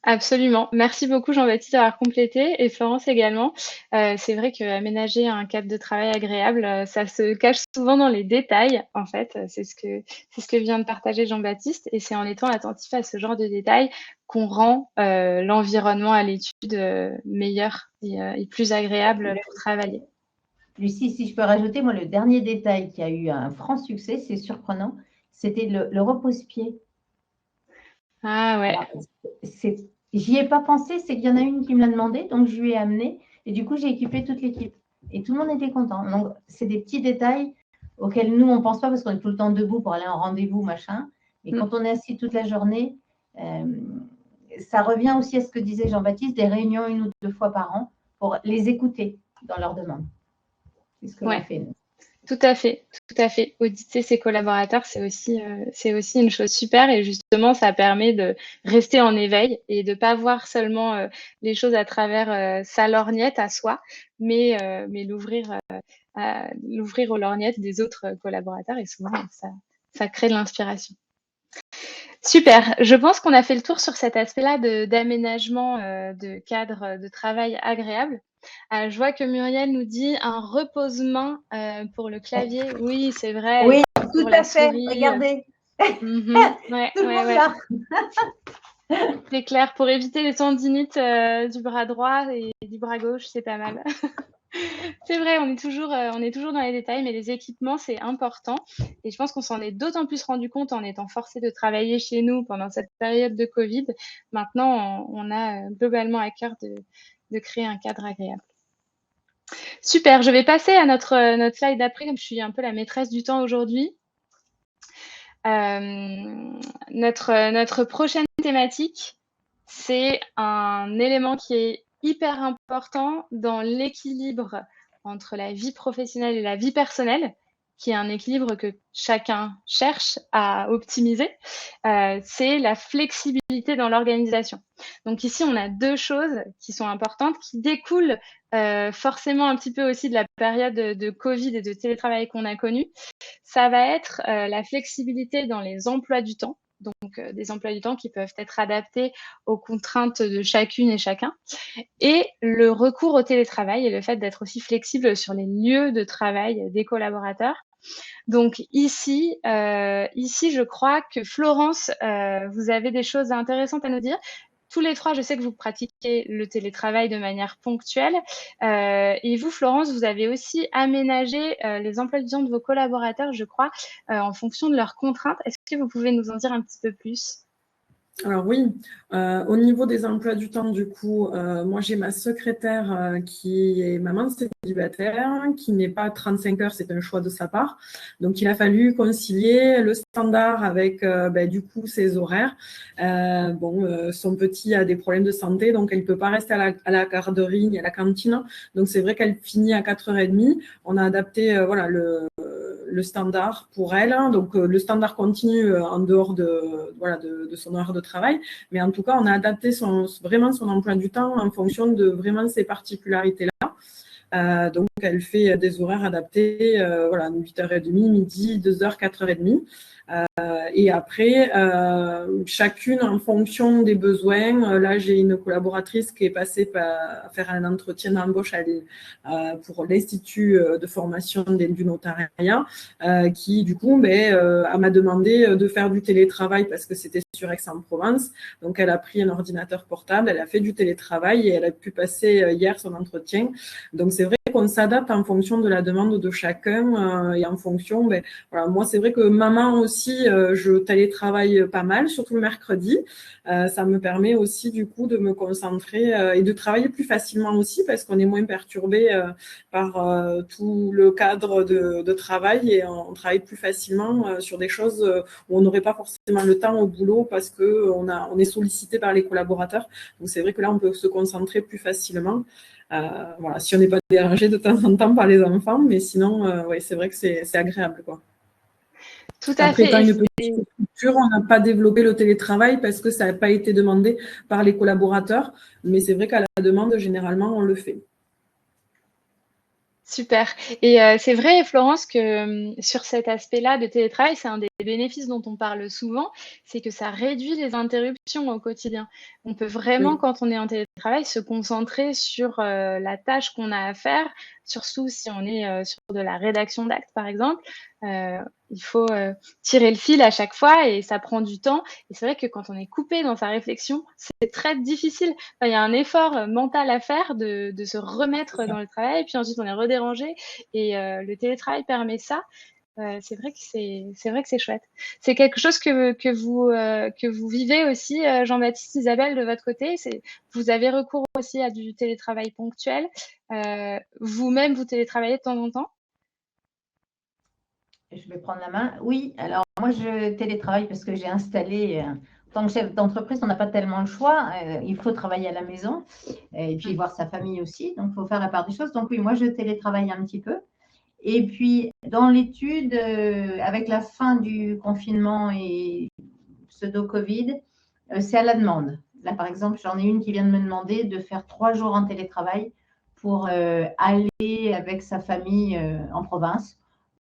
Absolument. Merci beaucoup Jean-Baptiste d'avoir complété et Florence également. C'est vrai qu'aménager un cadre de travail agréable, ça se cache souvent dans les détails en fait. C'est ce que vient de partager Jean-Baptiste et c'est en étant attentif à ce genre de détails qu'on rend l'environnement à l'étude meilleur et plus agréable pour travailler. Lucie, si je peux rajouter, moi le dernier détail qui a eu un franc succès, c'est surprenant, c'était le repose-pied. Ah ouais. J'y ai pas pensé, c'est qu'il y en a une qui me l'a demandé, donc je lui ai amené et du coup j'ai équipé toute l'équipe et tout le monde était content. Donc c'est des petits détails auxquels nous on pense pas parce qu'on est tout le temps debout pour aller en rendez-vous machin. Et quand on est assis toute la journée, ça revient aussi à ce que disait Jean-Baptiste, des réunions 1 ou 2 fois par an pour les écouter dans leurs demandes. C'est ce que l'on fait. Nous. Tout à fait, tout à fait. Auditer ses collaborateurs, c'est aussi une chose super et justement, ça permet de rester en éveil et de ne pas voir seulement les choses à travers sa lorgnette à soi, mais l'ouvrir aux lorgnettes des autres collaborateurs et souvent, ça crée de l'inspiration. Super, je pense qu'on a fait le tour sur cet aspect-là d'aménagement de cadre de travail agréable. Je vois que Muriel nous dit un repose-main pour le clavier. Oui, c'est vrai. Oui, tout à fait. Regardez. Ouais, tout le monde là. C'est clair. Pour éviter les tendinites du bras droit et du bras gauche, c'est pas mal. C'est vrai, on est toujours dans les détails, mais les équipements, c'est important. Et je pense qu'on s'en est d'autant plus rendu compte en étant forcé de travailler chez nous pendant cette période de Covid. Maintenant, on a globalement à cœur de créer un cadre agréable. Super, je vais passer à notre slide d'après, comme je suis un peu la maîtresse du temps aujourd'hui. Notre prochaine thématique, c'est un élément qui est hyper important dans l'équilibre entre la vie professionnelle et la vie personnelle, qui est un équilibre que chacun cherche à optimiser, c'est la flexibilité dans l'organisation. Donc ici, on a 2 choses qui sont importantes, qui découlent forcément un petit peu aussi de la période de Covid et de télétravail qu'on a connue. Ça va être la flexibilité dans les emplois du temps, donc des emplois du temps qui peuvent être adaptés aux contraintes de chacune et chacun, et le recours au télétravail et le fait d'être aussi flexible sur les lieux de travail des collaborateurs. Donc ici, je crois que Florence, vous avez des choses intéressantes à nous dire. tous les trois, je sais que vous pratiquez le télétravail de manière ponctuelle. Et vous, Florence, vous avez aussi aménagé les emplois du temps de vos collaborateurs, je crois, en fonction de leurs contraintes. Est-ce que vous pouvez nous en dire un petit peu plus? Alors oui, au niveau des emplois du temps, du coup, moi j'ai ma secrétaire qui est maman célibataire, qui n'est pas 35 heures, c'est un choix de sa part. Donc il a fallu concilier le standard avec du coup ses horaires. Son petit a des problèmes de santé, donc elle ne peut pas rester à la garderie ni à la cantine. Donc c'est vrai qu'elle finit à 4h30. On a adapté le standard pour elle. Donc, le standard continue en dehors de son horaire de travail. Mais en tout cas, on a adapté vraiment son emploi du temps en fonction de vraiment ces particularités-là. Donc, elle fait des horaires adaptés, 8h30, midi, 2h, 4h30. Et après, chacune en fonction des besoins. Là, j'ai une collaboratrice qui est passée par faire un entretien d'embauche pour l'Institut de formation du notariat, qui du coup m'a demandé de faire du télétravail parce que c'était sur Aix-en-Provence. Donc, elle a pris un ordinateur portable, elle a fait du télétravail et elle a pu passer hier son entretien. Donc, c'est vrai qu'on s'adapte en fonction de la demande de chacun et en fonction, moi, c'est vrai que maman aussi, je télétravaille pas mal, surtout le mercredi. Ça me permet aussi, du coup, de me concentrer et de travailler plus facilement aussi parce qu'on est moins perturbé par tout le cadre de travail et on travaille plus facilement sur des choses où on n'aurait pas forcément le temps au boulot parce qu'on est sollicité par les collaborateurs. Donc, c'est vrai que là, on peut se concentrer plus facilement. Si on n'est pas dérangé de temps en temps par les enfants, mais sinon, c'est vrai que c'est agréable, quoi. Tout à Après, fait. étant une petite structure, on n'a pas développé le télétravail parce que ça n'a pas été demandé par les collaborateurs. Mais c'est vrai qu'à la demande, généralement, on le fait. Super. Et c'est vrai, Florence, que sur cet aspect-là de télétravail, c'est un des bénéfices dont on parle souvent, c'est que ça réduit les interruptions au quotidien. On peut vraiment, Oui. quand on est en télétravail, se concentrer sur la tâche qu'on a à faire, surtout si on est sur de la rédaction d'actes, par exemple. Il faut tirer le fil à chaque fois et ça prend du temps. Et c'est vrai que quand on est coupé dans sa réflexion, c'est très difficile. Enfin, il y a un effort mental à faire de se remettre dans le travail, puis ensuite on est redérangé. Et le télétravail permet ça. C'est vrai que c'est chouette. C'est quelque chose que vous vivez aussi, Jean-Baptiste, Isabelle, de votre côté. Vous avez recours aussi à du télétravail ponctuel. Vous-même, vous télétravaillez de temps en temps? Je vais prendre la main. Oui, alors moi je télétravaille parce que j'ai installé, en tant que chef d'entreprise, on n'a pas tellement le choix. Il faut travailler à la maison et puis voir sa famille aussi. Donc il faut faire la part des choses. Donc oui, moi je télétravaille un petit peu. Et puis dans l'étude, avec la fin du confinement et pseudo-Covid, c'est à la demande. Là par exemple, j'en ai une qui vient de me demander de faire 3 jours en télétravail pour aller avec sa famille en province.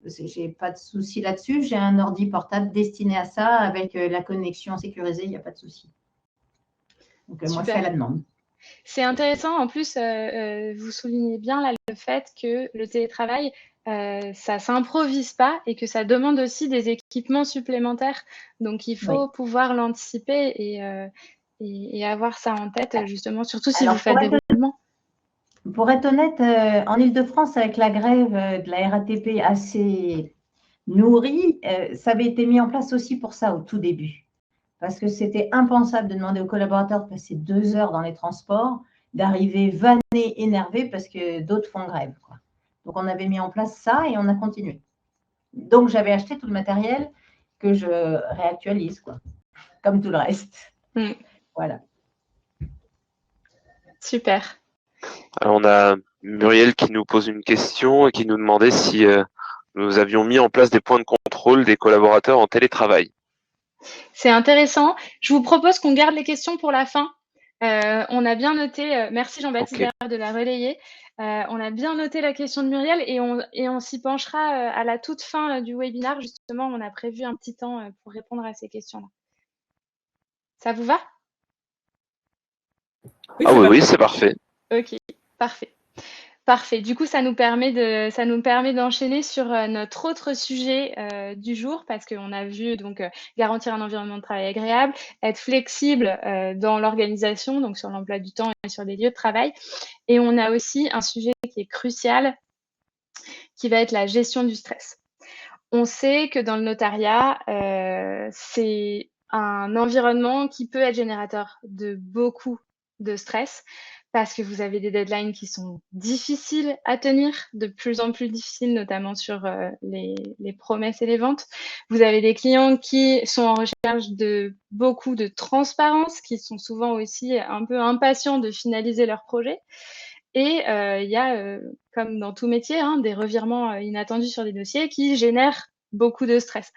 J'ai pas de souci là-dessus. J'ai un ordi portable destiné à ça avec la connexion sécurisée, il n'y a pas de souci. Donc, moi, je fais à la demande. C'est intéressant. En plus, vous soulignez bien là, le fait que le télétravail, ça s'improvise pas et que ça demande aussi des équipements supplémentaires. Donc, il faut pouvoir l'anticiper et avoir ça en tête, justement, surtout si vous faites des développements. Pour être honnête, en Ile-de-France, avec la grève de la RATP assez nourrie, ça avait été mis en place aussi pour ça au tout début. Parce que c'était impensable de demander aux collaborateurs de passer 2 heures dans les transports, d'arriver vannés, énervés parce que d'autres font grève, quoi. Donc, on avait mis en place ça et on a continué. Donc, j'avais acheté tout le matériel que je réactualise, quoi, comme tout le reste. Voilà. Super. Alors, on a Muriel qui nous pose une question et qui nous demandait si nous avions mis en place des points de contrôle des collaborateurs en télétravail. C'est intéressant. Je vous propose qu'on garde les questions pour la fin. On a bien noté, merci Jean-Baptiste de la relayer. On a bien noté la question de Muriel et on s'y penchera à la toute fin du webinaire. Justement, on a prévu un petit temps pour répondre à ces questions-là. Ça vous va? Oui, c'est parfait. Ok, parfait. Parfait. Du coup, ça nous permet d'enchaîner sur notre autre sujet du jour, parce qu'on a vu donc garantir un environnement de travail agréable, être flexible dans l'organisation, donc sur l'emploi du temps et sur les lieux de travail. Et on a aussi un sujet qui est crucial, qui va être la gestion du stress. On sait que dans le notariat, c'est un environnement qui peut être générateur de beaucoup de stress, parce que vous avez des deadlines qui sont difficiles à tenir, de plus en plus difficiles, notamment sur les promesses et les ventes. Vous avez des clients qui sont en recherche de beaucoup de transparence, qui sont souvent aussi un peu impatients de finaliser leur projet. Et il y a, comme dans tout métier, hein, des revirements inattendus sur des dossiers qui génèrent beaucoup de stress.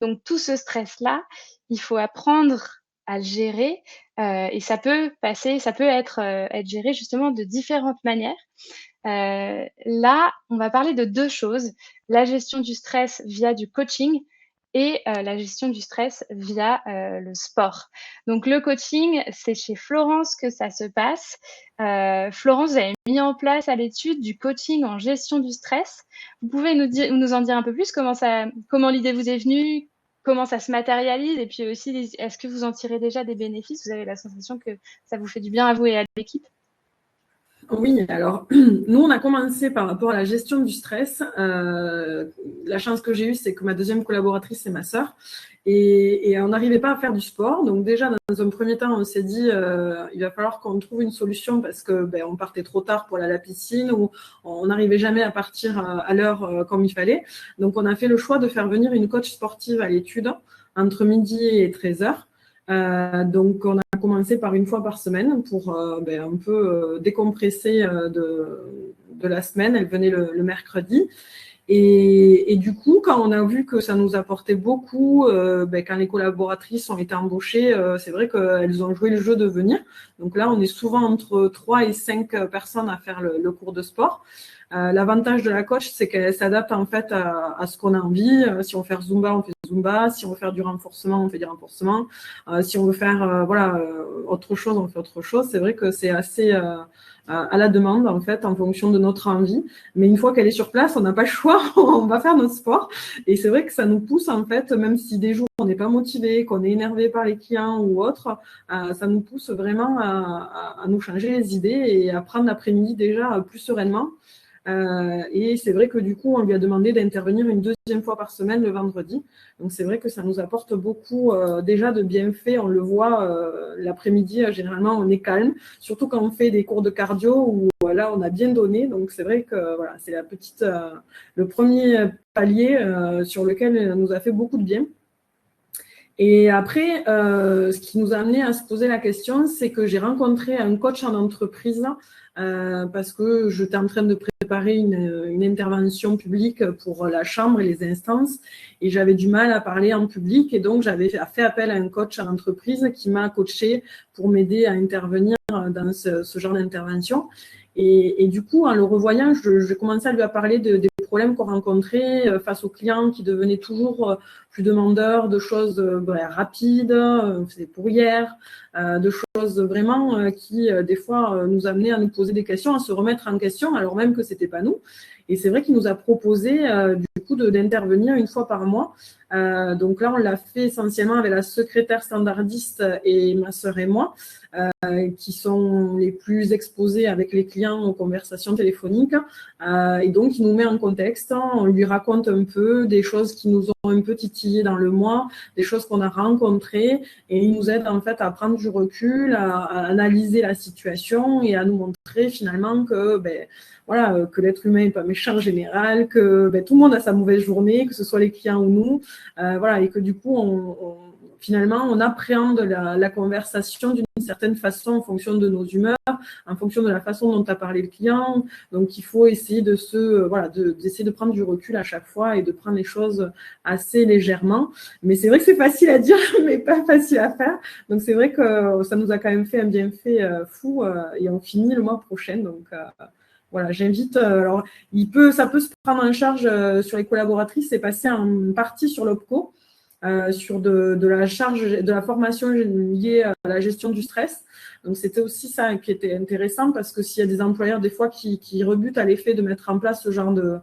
Donc tout ce stress-là, il faut apprendre à le gérer et ça peut être géré justement de différentes manières. Là, on va parler de 2 choses, la gestion du stress via du coaching et la gestion du stress via le sport. Donc le coaching, c'est chez Florence que ça se passe. Florence, vous avez mis en place à l'étude du coaching en gestion du stress. Vous pouvez nous en dire un peu plus comment l'idée vous est venue, comment ça se matérialise, et puis aussi, est-ce que vous en tirez déjà des bénéfices? Vous avez la sensation que ça vous fait du bien à vous et à l'équipe? Oui, alors nous, on a commencé par rapport à la gestion du stress. La chance que j'ai eue, c'est que ma deuxième collaboratrice, c'est ma sœur. Et on n'arrivait pas à faire du sport. Donc déjà, dans un premier temps, on s'est dit, il va falloir qu'on trouve une solution parce que on partait trop tard pour aller à la piscine ou on n'arrivait jamais à partir à l'heure comme il fallait. Donc on a fait le choix de faire venir une coach sportive à l'étude entre midi et 13h. Donc on a commencé par une fois par semaine pour un peu décompresser de la semaine. Elle venait le mercredi. Et du coup, quand on a vu que ça nous apportait beaucoup, quand les collaboratrices ont été embauchées, c'est vrai qu'elles ont joué le jeu de venir. Donc là, on est souvent entre 3 et 5 personnes à faire le cours de sport. L'avantage de la coach, c'est qu'elle s'adapte en fait à ce qu'on a envie. Si on veut faire Zumba, on fait Zumba. Si on veut faire du renforcement, on fait du renforcement. Si on veut faire autre chose, on fait autre chose. C'est vrai que c'est assez à la demande en fait, en fonction de notre envie. Mais une fois qu'elle est sur place, on n'a pas le choix. On va faire notre sport. Et c'est vrai que ça nous pousse en fait, même si des jours on n'est pas motivé, qu'on est énervé par les clients ou autre, ça nous pousse vraiment à nous changer les idées et à prendre l'après-midi déjà plus sereinement. Et c'est vrai que du coup, on lui a demandé d'intervenir une deuxième fois par semaine le vendredi. Donc c'est vrai que ça nous apporte beaucoup déjà de bienfaits. On le voit l'après-midi, généralement on est calme, surtout quand on fait des cours de cardio où là on a bien donné. Donc c'est vrai que voilà, c'est le premier palier sur lequel elle nous a fait beaucoup de bien. Et après, ce qui nous a amené à se poser la question, c'est que j'ai rencontré un coach en entreprise parce que j'étais en train de préparer une intervention publique pour la chambre et les instances et j'avais du mal à parler en public et donc j'avais fait appel à un coach en entreprise qui m'a coaché pour m'aider à intervenir dans ce genre d'intervention. Et du coup, en le revoyant, je commençais à lui parler des problèmes qu'on rencontrait face aux clients qui devenaient toujours plus demandeurs de choses rapides, des pourrières, de choses vraiment qui, des fois, nous amenaient à nous poser des questions, à se remettre en question, alors même que c'était pas nous. Et c'est vrai qu'il nous a proposé, du coup, d'intervenir une fois par mois. Donc là, on l'a fait essentiellement avec la secrétaire standardiste et ma sœur et moi, qui sont les plus exposés avec les clients aux conversations téléphoniques. Et donc, il nous met en contexte, on lui raconte un peu des choses qui nous ont un peu titillé dans le mois, des choses qu'on a rencontrées, et il nous aide en fait à prendre du recul, à analyser la situation et à nous montrer finalement que que l'être humain n'est pas méchant en général, que tout le monde a sa mauvaise journée, que ce soit les clients ou nous, et que du coup, finalement, on appréhende la conversation d'une certaine façon en fonction de nos humeurs, en fonction de la façon dont a parlé le client. Donc, il faut essayer d'essayer de prendre du recul à chaque fois et de prendre les choses assez légèrement. Mais c'est vrai que c'est facile à dire, mais pas facile à faire. Donc, c'est vrai que ça nous a quand même fait un bienfait fou et on finit le mois prochain. Donc, voilà, j'invite. Alors, ça peut se prendre en charge sur les collaboratrices, c'est passé en partie sur l'OPCO. sur de la charge, de la formation liée à la gestion du stress. Donc, c'était aussi ça qui était intéressant parce que s'il y a des employeurs, des fois, qui rebutent à l'effet de mettre en place ce genre de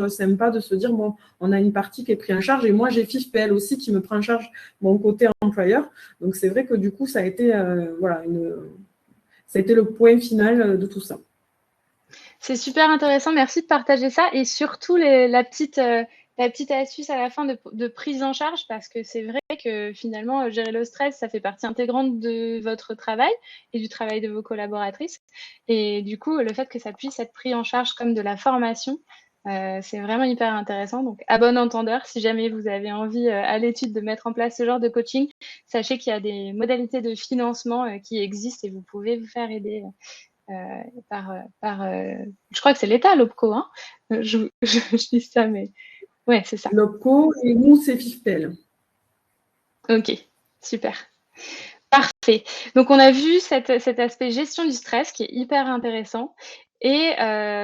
sympa de se dire, bon, on a une partie qui est prise en charge et moi, j'ai FIFPL aussi qui me prend en charge mon côté employeur. Donc, c'est vrai que du coup, ça a été, voilà, ça a été le point final de tout ça. C'est super intéressant, merci de partager ça et surtout la petite astuce à la fin de prise en charge parce que c'est vrai que finalement, gérer le stress, ça fait partie intégrante de votre travail et du travail de vos collaboratrices. Et du coup, le fait que ça puisse être pris en charge comme de la formation, c'est vraiment hyper intéressant. Donc, à bon entendeur, si jamais vous avez envie à l'étude de mettre en place ce genre de coaching, sachez qu'il y a des modalités de financement qui existent et vous pouvez vous faire aider je crois que c'est l'État, l'OPCO, hein. Je dis ça, mais ouais, c'est ça. L'OPCO et nous, c'est FIFPEL. Ok, super. Parfait. Donc, on a vu cet aspect gestion du stress qui est hyper intéressant. Et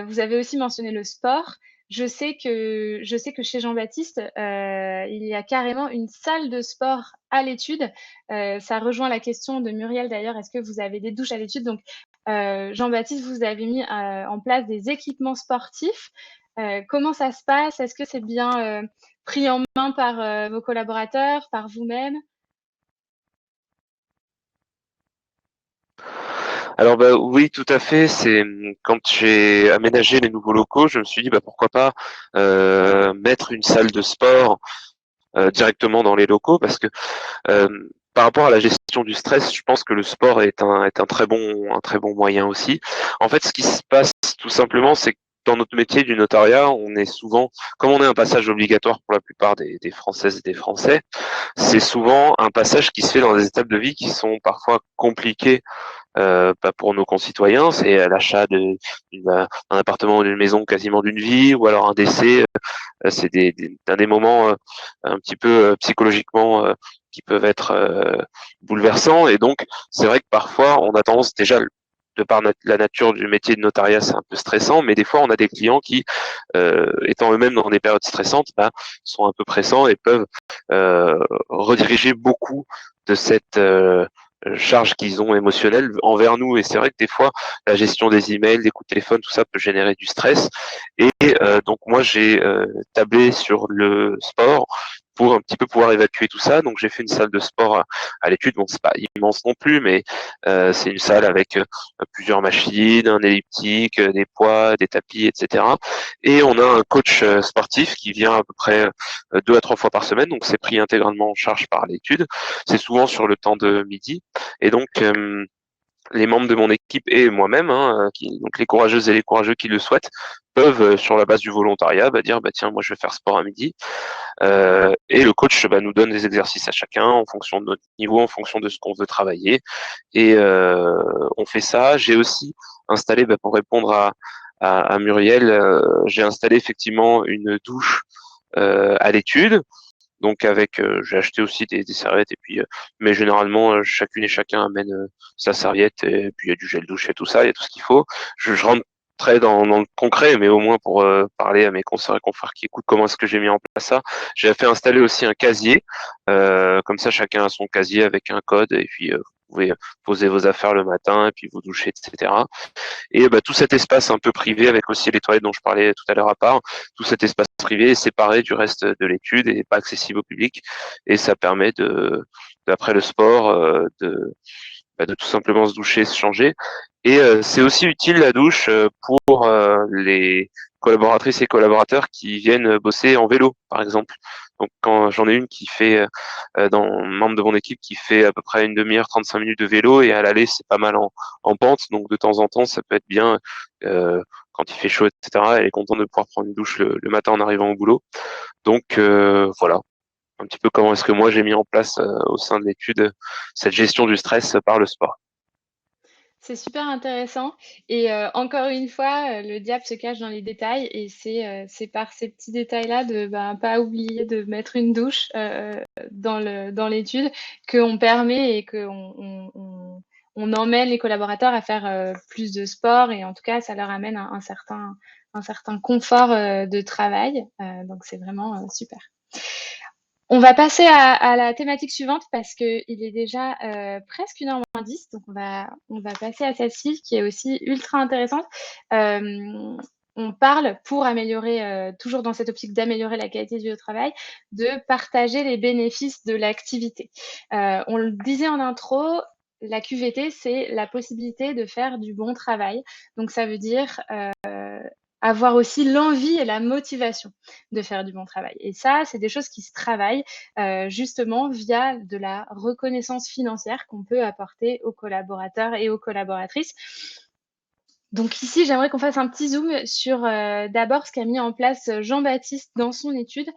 vous avez aussi mentionné le sport. Je sais que chez Jean-Baptiste, il y a carrément une salle de sport à l'étude. Ça rejoint la question de Muriel d'ailleurs. Est-ce que vous avez des douches à l'étude? Donc, Jean-Baptiste, vous avez mis en place des équipements sportifs. Comment ça se passe? Est-ce que c'est bien pris en main par vos collaborateurs, par vous-même? Alors bah oui, tout à fait. C'est quand j'ai aménagé les nouveaux locaux, je me suis dit bah pourquoi pas mettre une salle de sport directement dans les locaux parce que euh, par rapport à la gestion du stress, je pense que le sport est un très bon moyen aussi. En fait, ce qui se passe tout simplement, c'est que dans notre métier du notariat, on est souvent, comme on est un passage obligatoire pour la plupart des Françaises et des Français, c'est souvent un passage qui se fait dans des étapes de vie qui sont parfois compliquées pour nos concitoyens. C'est l'achat d'un appartement ou d'une maison quasiment d'une vie, ou alors un décès. C'est des moments un petit peu psychologiquement qui peuvent être bouleversants. Et donc, c'est vrai que parfois, on a tendance déjà de par la nature du métier de notariat, c'est un peu stressant, mais des fois, on a des clients qui, étant eux-mêmes dans des périodes stressantes, bah, sont un peu pressants et peuvent rediriger beaucoup de cette charge qu'ils ont émotionnelle envers nous. Et c'est vrai que des fois, la gestion des emails, des coups de téléphone, tout ça peut générer du stress. Et donc moi, j'ai tablé sur le sport pour un petit peu pouvoir évacuer tout ça. Donc j'ai fait une salle de sport à l'étude. Bon, c'est pas immense non plus, mais c'est une salle avec plusieurs machines, un elliptique, des poids, des tapis, etc. Et on a un coach sportif qui vient à peu près 2 à 3 fois par semaine. Donc c'est pris intégralement en charge par l'étude. C'est souvent sur le temps de midi. Et donc les membres de mon équipe et moi-même, hein, donc les courageuses et les courageux qui le souhaitent, peuvent, sur la base du volontariat, dire bah tiens, moi je vais faire sport à midi. Et le coach nous donne des exercices à chacun en fonction de notre niveau, en fonction de ce qu'on veut travailler. Et on fait ça. J'ai aussi installé, pour répondre à Muriel, j'ai installé effectivement une douche à l'étude. Donc avec, j'ai acheté aussi des serviettes et puis, mais généralement chacune et chacun amène sa serviette et puis il y a du gel douche et tout ça, il y a tout ce qu'il faut. Je rentre très dans le concret, mais au moins pour parler à mes consoeurs et confrères qui écoutent comment est-ce que j'ai mis en place ça. J'ai fait installer aussi un casier, comme ça chacun a son casier avec un code et puis vous pouvez poser vos affaires le matin et puis vous doucher, etc. Et tout cet espace un peu privé, avec aussi les toilettes dont je parlais tout à l'heure à part, tout cet espace privé est séparé du reste de l'étude et pas accessible au public. Et ça permet d'après le sport, de tout simplement se doucher, se changer. Et c'est aussi utile la douche pour les collaboratrices et collaborateurs qui viennent bosser en vélo, par exemple. Donc quand j'en ai une qui fait, membre de mon équipe, qui fait à peu près une demi-heure, 35 minutes de vélo, et à l'aller c'est pas mal en pente, donc de temps en temps ça peut être bien quand il fait chaud, etc. Elle est contente de pouvoir prendre une douche le matin en arrivant au boulot. Donc voilà, un petit peu comment est-ce que moi j'ai mis en place au sein de l'étude cette gestion du stress par le sport. C'est super intéressant et encore une fois, le diable se cache dans les détails et c'est par ces petits détails-là de, pas oublier de mettre une douche, dans l'étude qu'on permet et qu'on emmène les collaborateurs à faire, plus de sport et en tout cas, ça leur amène un certain confort, de travail, donc c'est vraiment, super. On va passer à la thématique suivante parce qu'il est déjà presque 1h moins 10, donc on va passer à celle-ci qui est aussi ultra intéressante. On parle, pour améliorer, toujours dans cette optique d'améliorer la qualité de vie au travail, de partager les bénéfices de l'activité. On le disait en intro, la QVT, c'est la possibilité de faire du bon travail. Donc ça veut dire avoir aussi l'envie et la motivation de faire du bon travail. Et ça, c'est des choses qui se travaillent justement via de la reconnaissance financière qu'on peut apporter aux collaborateurs et aux collaboratrices. Donc ici, j'aimerais qu'on fasse un petit zoom sur d'abord ce qu'a mis en place Jean-Baptiste dans son étude,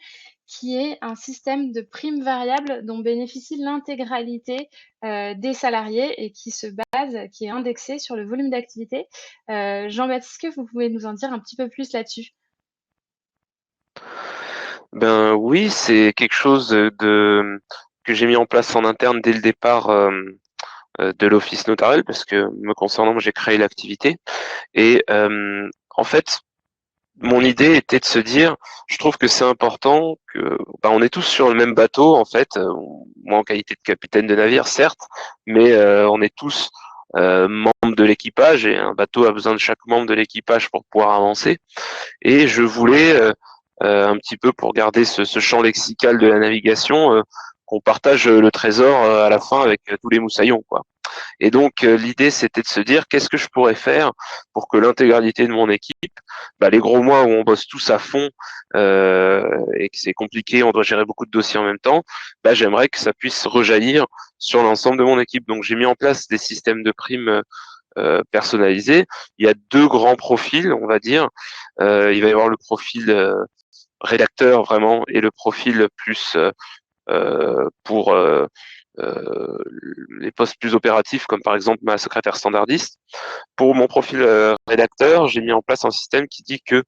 qui est un système de primes variables dont bénéficie l'intégralité des salariés et qui se base, qui est indexé sur le volume d'activité. Jean-Baptiste, est-ce que vous pouvez nous en dire un petit peu plus là-dessus? Ben oui, c'est quelque chose que j'ai mis en place en interne dès le départ de l'office notarial, parce que me concernant, j'ai créé l'activité. Et en fait, mon idée était de se dire, je trouve que c'est important que, on est tous sur le même bateau en fait. Moi en qualité de capitaine de navire, certes, mais on est tous membres de l'équipage et un bateau a besoin de chaque membre de l'équipage pour pouvoir avancer. Et je voulais un petit peu pour garder ce champ lexical de la navigation, qu'on partage le trésor à la fin avec tous les moussaillons, quoi. Et donc l'idée c'était de se dire qu'est-ce que je pourrais faire pour que l'intégralité de mon équipe, les gros mois où on bosse tous à fond et que c'est compliqué, on doit gérer beaucoup de dossiers en même temps, j'aimerais que ça puisse rejaillir sur l'ensemble de mon équipe. Donc j'ai mis en place des systèmes de primes personnalisés. Il y a deux grands profils, on va dire. Il va y avoir le profil rédacteur vraiment et le profil plus pour les postes plus opératifs, comme par exemple ma secrétaire standardiste. Pour mon profil rédacteur, j'ai mis en place un système qui dit que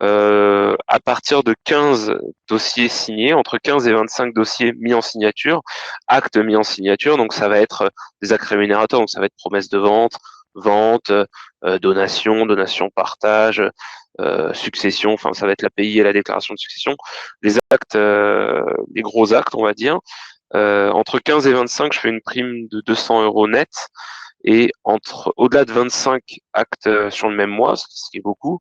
à partir de 15 dossiers signés, entre 15 et 25 dossiers mis en signature, actes mis en signature, donc ça va être des actes rémunérateurs, donc ça va être promesse de vente, donation, partage, succession, enfin ça va être l'API et la déclaration de succession, les actes, les gros actes on va dire. Entre 15 et 25, je fais une prime de 200 € net. Et au-delà de 25 actes sur le même mois, ce qui est beaucoup,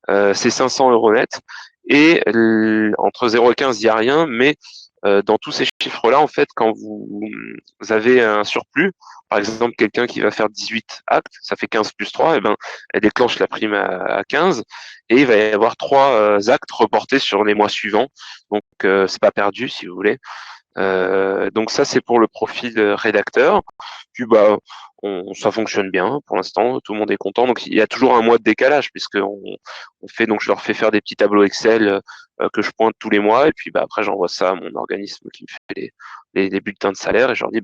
c'est 500 € net. Et entre 0 et 15, il n'y a rien, mais dans tous ces chiffres-là, en fait, quand vous avez un surplus, par exemple, quelqu'un qui va faire 18 actes, ça fait 15 plus 3, et elle déclenche la prime à 15, et il va y avoir 3 actes reportés sur les mois suivants. Donc, c'est pas perdu, si vous voulez. Donc ça, c'est pour le profil rédacteur. Puis ça fonctionne bien pour l'instant, tout le monde est content. Donc il y a toujours un mois de décalage puisque on fait, donc je leur fais faire des petits tableaux Excel que je pointe tous les mois et puis après j'envoie ça à mon organisme qui me fait les bulletins de salaire et je leur dis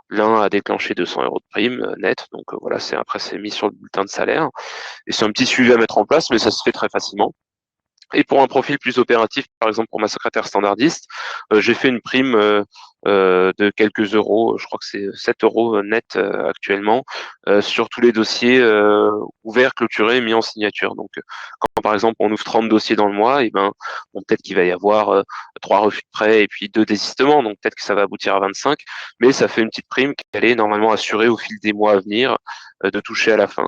l'un a déclenché 200 € de prime net, donc voilà, c'est mis sur le bulletin de salaire et c'est un petit suivi à mettre en place, mais ça se fait très facilement. Et pour un profil plus opératif, par exemple pour ma secrétaire standardiste, j'ai fait une prime de quelques euros, je crois que c'est 7 € net actuellement, sur tous les dossiers ouverts, clôturés et mis en signature. Donc quand par exemple on ouvre 30 dossiers dans le mois, et peut-être qu'il va y avoir 3 refus de prêt et puis 2 désistements, donc peut-être que ça va aboutir à 25, mais ça fait une petite prime qui est normalement assurée au fil des mois à venir de toucher à la fin.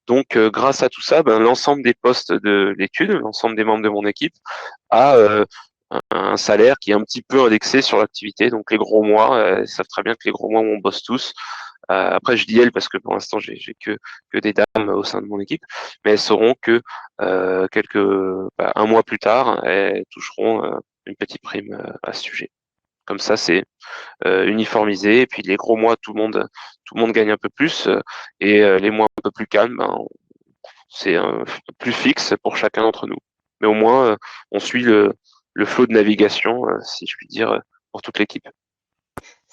Donc, grâce à tout ça, l'ensemble des postes de l'étude, l'ensemble des membres de mon équipe a un salaire qui est un petit peu indexé sur l'activité. Donc, les gros mois, ils savent très bien que les gros mois où on bosse tous. Après, je dis elles parce que pour l'instant, j'ai que des dames au sein de mon équipe, mais elles sauront que un mois plus tard, elles toucheront une petite prime à ce sujet. Comme ça, c'est uniformisé. Et puis les gros mois, tout le monde gagne un peu plus. Et les mois un peu plus calmes, c'est plus fixe pour chacun d'entre nous. Mais au moins, on suit le flot de navigation, si je puis dire, pour toute l'équipe.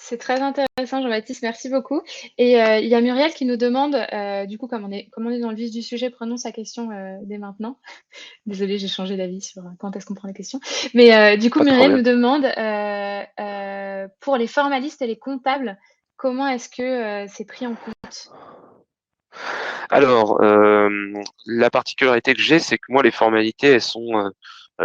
C'est très intéressant, Jean-Baptiste, merci beaucoup. Et il y a Muriel qui nous demande, du coup, comme on est dans le vif du sujet, prenons sa question dès maintenant. Désolée, j'ai changé d'avis sur quand est-ce qu'on prend les questions. Mais du coup, Muriel nous demande, pour les formalistes et les comptables, comment est-ce que c'est pris en compte? Alors, la particularité que j'ai, c'est que moi, les formalités, elles sont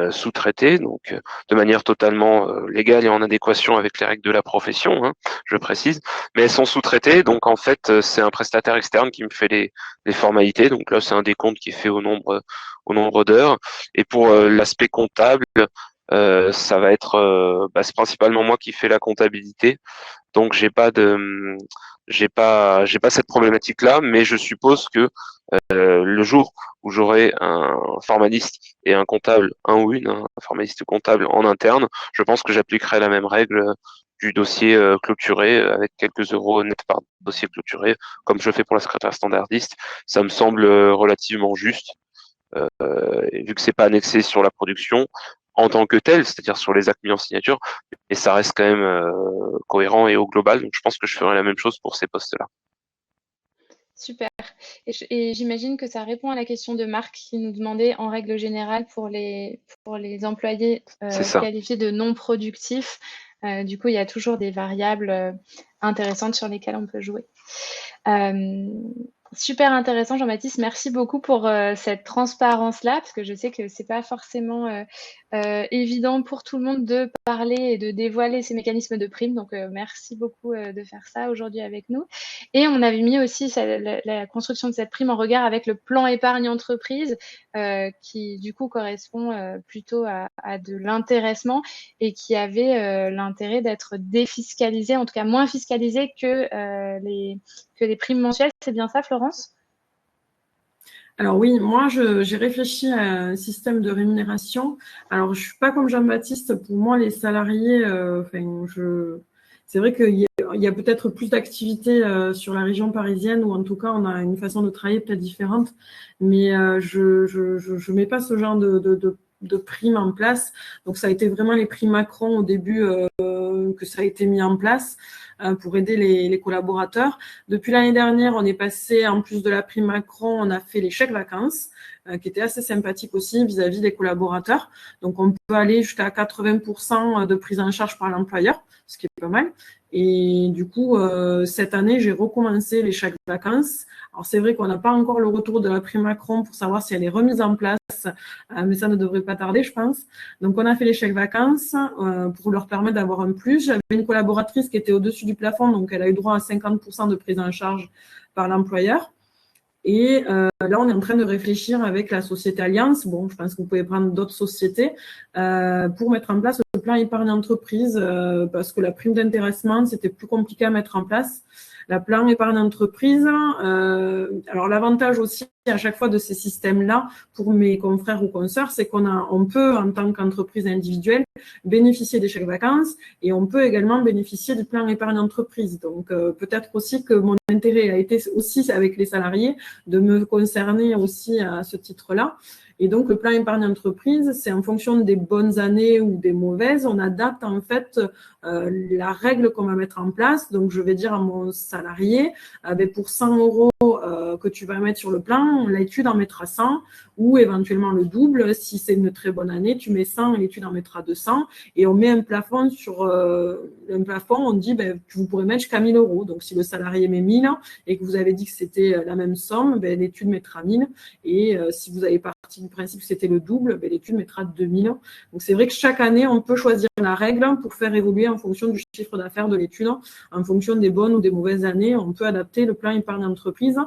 sous-traitées, donc de manière totalement légale et en adéquation avec les règles de la profession, hein, je précise, mais elles sont sous-traitées, donc en fait c'est un prestataire externe qui me fait les formalités, donc là c'est un décompte qui est fait au nombre d'heures, et pour l'aspect comptable, ça va être c'est principalement moi qui fais la comptabilité, donc j'ai pas cette problématique là, mais je suppose que le jour où j'aurai un formaliste et un comptable, un formaliste comptable en interne, je pense que j'appliquerai la même règle du dossier clôturé avec quelques euros net par dossier clôturé, comme je fais pour la secrétaire standardiste. Ça me semble relativement juste, et vu que c'est pas annexé sur la production en tant que tel, c'est-à-dire sur les actes mis en signature, et ça reste quand même cohérent et au global. Donc je pense que je ferai la même chose pour ces postes-là. Super. Et j'imagine que ça répond à la question de Marc qui nous demandait en règle générale pour les employés qualifiés de non productifs. Du coup, il y a toujours des variables intéressantes sur lesquelles on peut jouer. Super intéressant, Jean-Baptiste. Merci beaucoup pour cette transparence-là, parce que je sais que c'est pas forcément évident pour tout le monde de parler et de dévoiler ces mécanismes de prime. Donc, merci beaucoup de faire ça aujourd'hui avec nous. Et on avait mis aussi la construction de cette prime en regard avec le plan épargne entreprise, qui du coup correspond plutôt à de l'intéressement et qui avait l'intérêt d'être défiscalisé, en tout cas moins fiscalisé que les primes mensuelles. C'est bien ça, Florence? Alors oui, moi, j'ai réfléchi à un système de rémunération. Alors, je suis pas comme Jean-Baptiste. Pour moi, les salariés, c'est vrai qu'il y a peut-être plus d'activités sur la région parisienne, ou en tout cas, on a une façon de travailler peut-être différente. Mais je mets pas ce genre de primes en place. Donc, ça a été vraiment les primes Macron au début que ça a été mis en place pour aider les collaborateurs. Depuis l'année dernière, on est passé, en plus de la prime Macron, on a fait les chèques vacances, qui étaient assez sympathiques aussi vis-à-vis des collaborateurs. Donc, on peut aller jusqu'à 80% de prise en charge par l'employeur, ce qui est pas mal. Et du coup, cette année, j'ai recommencé les chèques vacances. Alors, c'est vrai qu'on n'a pas encore le retour de la prime Macron pour savoir si elle est remise en place, mais ça ne devrait pas tarder, je pense. Donc, on a fait les chèques vacances pour leur permettre d'avoir un plus. J'avais une collaboratrice qui était au-dessus du plafond, donc elle a eu droit à 50% de prise en charge par l'employeur. Et là, on est en train de réfléchir avec la société Alliance. Bon, je pense que vous pouvez prendre d'autres sociétés pour mettre en place le plan épargne entreprise parce que la prime d'intéressement, c'était plus compliqué à mettre en place. La plan épargne entreprise, alors l'avantage aussi à chaque fois de ces systèmes-là, pour mes confrères ou consoeurs, c'est on peut, en tant qu'entreprise individuelle, bénéficier des chèques vacances et on peut également bénéficier du plan épargne entreprise. Donc, peut-être aussi que mon intérêt a été aussi avec les salariés de me concerner aussi à ce titre-là. Et donc, le plan épargne entreprise, c'est en fonction des bonnes années ou des mauvaises, on adapte en fait la règle qu'on va mettre en place. Donc, je vais dire à mon salarié, pour 100 euros que tu vas mettre sur le plan, l'étude en mettra 100 ou éventuellement le double. Si c'est une très bonne année, tu mets 100 et l'étude en mettra 200. Et on met un plafond sur un plafond, on dit vous pourrez mettre jusqu'à 1000 euros. Donc, si le salarié met 1000 et que vous avez dit que c'était la même somme, l'étude mettra 1000. Et si vous avez parti du principe que c'était le double, l'étude mettra 2000. Donc, c'est vrai que chaque année, on peut choisir la règle pour faire évoluer en fonction du chiffre d'affaires de l'étude, en fonction des bonnes ou des mauvaises années. On peut adapter le plan épargne entreprise.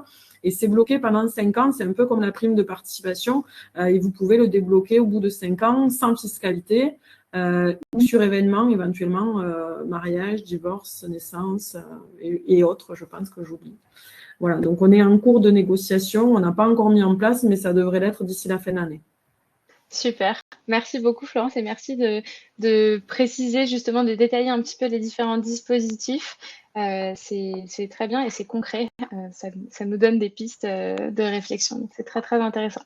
Et c'est bloqué pendant 5 ans. C'est un peu comme la prime de participation. Et vous pouvez le débloquer au bout de 5 ans sans fiscalité ou sur événement, éventuellement mariage, divorce, naissance et autres, je pense que j'oublie. Voilà, donc on est en cours de négociation. On n'a pas encore mis en place, mais ça devrait l'être d'ici la fin d'année. Super. Merci beaucoup, Florence, et merci de préciser justement, de détailler un petit peu les différents dispositifs. C'est très bien et c'est concret. Ça nous donne des pistes de réflexion. Donc, c'est très, très intéressant.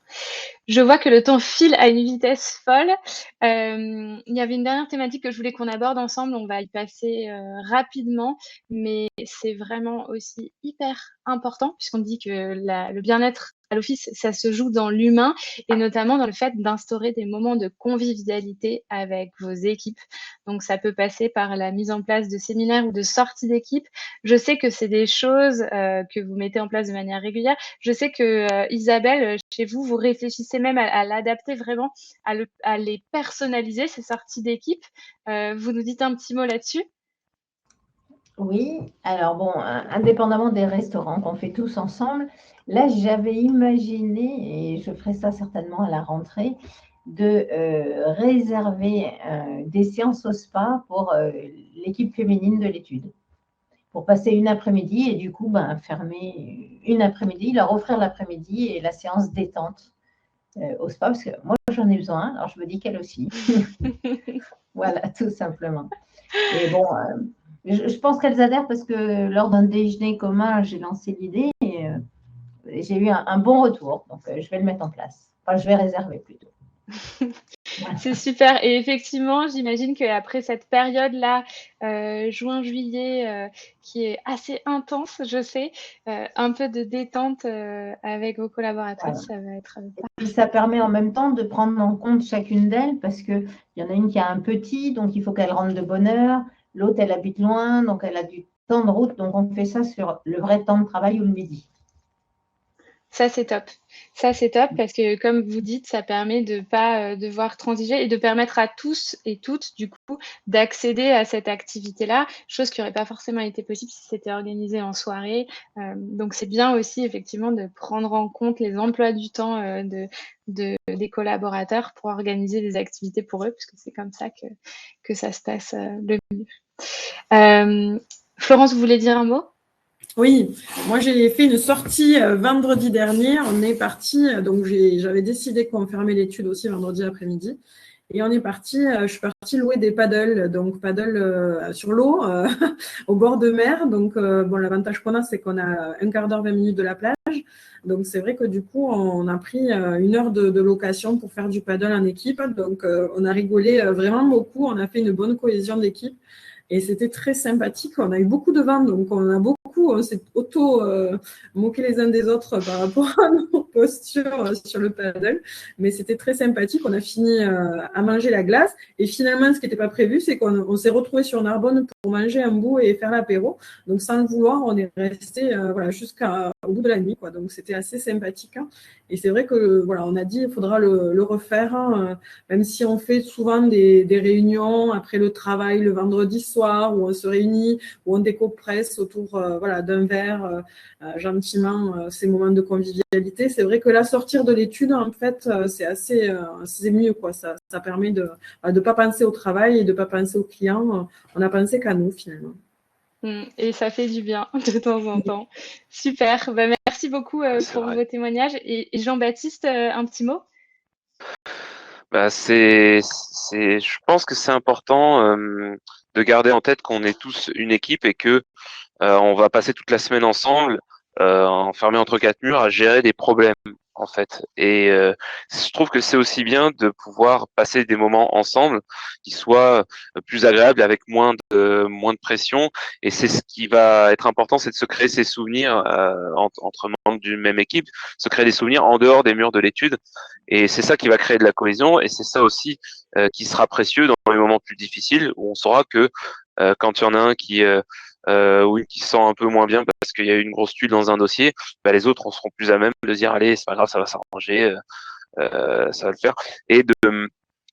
Je vois que le temps file à une vitesse folle. Il y avait une dernière thématique que je voulais qu'on aborde ensemble. On va y passer rapidement, mais c'est vraiment aussi hyper important puisqu'on dit que le bien-être l'office, ça se joue dans l'humain et notamment dans le fait d'instaurer des moments de convivialité avec vos équipes. Donc, ça peut passer par la mise en place de séminaires ou de sorties d'équipe. Je sais que c'est des choses que vous mettez en place de manière régulière. Je sais que Isabelle, chez vous, vous réfléchissez même à l'adapter vraiment, à les personnaliser, ces sorties d'équipe. Vous nous dites un petit mot là-dessus? Oui, alors bon, indépendamment des restaurants qu'on fait tous ensemble, là j'avais imaginé, et je ferai ça certainement à la rentrée, de réserver des séances au spa pour l'équipe féminine de l'étude, pour passer une après-midi et du coup fermer une après-midi, leur offrir l'après-midi et la séance détente au spa, parce que moi j'en ai besoin, alors je me dis qu'elle aussi. Voilà, tout simplement. Et bon, je pense qu'elles adhèrent parce que lors d'un déjeuner commun, j'ai lancé l'idée et j'ai eu un bon retour. Donc, je vais le mettre en place. Enfin, je vais réserver plutôt. Voilà. C'est super. Et effectivement, j'imagine qu'après cette période-là, juin-juillet, qui est assez intense, je sais, un peu de détente avec vos collaboratrices, Voilà. ça va être Et puis, ça permet en même temps de prendre en compte chacune d'elles parce qu'il y en a une qui a un petit, donc il faut qu'elle rentre de bonne heure. L'autre, elle habite loin, donc elle a du temps de route. Donc, on fait ça sur le vrai temps de travail ou le midi. Ça, c'est top. Ça, c'est top parce que, comme vous dites, ça permet de pas devoir transiger et de permettre à tous et toutes, du coup, d'accéder à cette activité-là, chose qui n'aurait pas forcément été possible si c'était organisé en soirée. Donc, c'est bien aussi, effectivement, de prendre en compte les emplois du temps des collaborateurs pour organiser des activités pour eux, parce que c'est comme ça que ça se passe le mieux. Florence, vous voulez dire un mot? Oui, moi j'ai fait une sortie vendredi dernier. On est parti, donc j'avais décidé qu'on fermait l'étude aussi vendredi après-midi. Et on est parti, je suis partie louer des paddles, donc paddles sur l'eau, au bord de mer. Donc, bon, l'avantage qu'on a, c'est qu'on a un quart d'heure, 20 minutes de la plage. Donc, c'est vrai que du coup, on a pris 1 heure de location pour faire du paddle en équipe. Donc, on a rigolé vraiment beaucoup. On a fait une bonne cohésion d'équipe. Et c'était très sympathique. On a eu beaucoup de vent, donc on s'est moqué les uns des autres par rapport à nos postures sur le paddle. Mais c'était très sympathique. On a fini à manger la glace. Et finalement, ce qui n'était pas prévu, c'est qu'on s'est retrouvés sur Narbonne pour manger un bout et faire l'apéro. Donc, sans le vouloir, on est resté jusqu'au bout de la nuit, quoi. Donc, c'était assez sympathique. Hein. Et c'est vrai que voilà, on a dit il faudra le refaire, hein, même si on fait souvent des réunions après le travail le vendredi soir où on se réunit, où on décompresse autour d'un verre, gentiment, ces moments de convivialité. C'est vrai que là, sortir de l'étude, en fait, c'est mieux, quoi. Ça permet de ne pas penser au travail et de ne pas penser aux clients. On a pensé qu'à nous, finalement. Et ça fait du bien de temps en temps. Super. Bah, merci beaucoup pour vos témoignages. Et Jean-Baptiste, un petit mot? Je pense que c'est important de garder en tête qu'on est tous une équipe et que on va passer toute la semaine ensemble, enfermés entre quatre murs, à gérer des problèmes en fait. Et je trouve que c'est aussi bien de pouvoir passer des moments ensemble qui soient plus agréables, avec moins de pression. Et c'est ce qui va être important, c'est de se créer ces souvenirs entre membres d'une même équipe, se créer des souvenirs en dehors des murs de l'étude. Et c'est ça qui va créer de la cohésion. Et c'est ça aussi qui sera précieux dans les moments plus difficiles, où on saura que quand il y en a un qui se sent un peu moins bien parce qu'il y a eu une grosse tuile dans un dossier, bah, les autres en seront plus à même de dire allez, c'est pas grave, ça va s'arranger, ça va le faire. Et de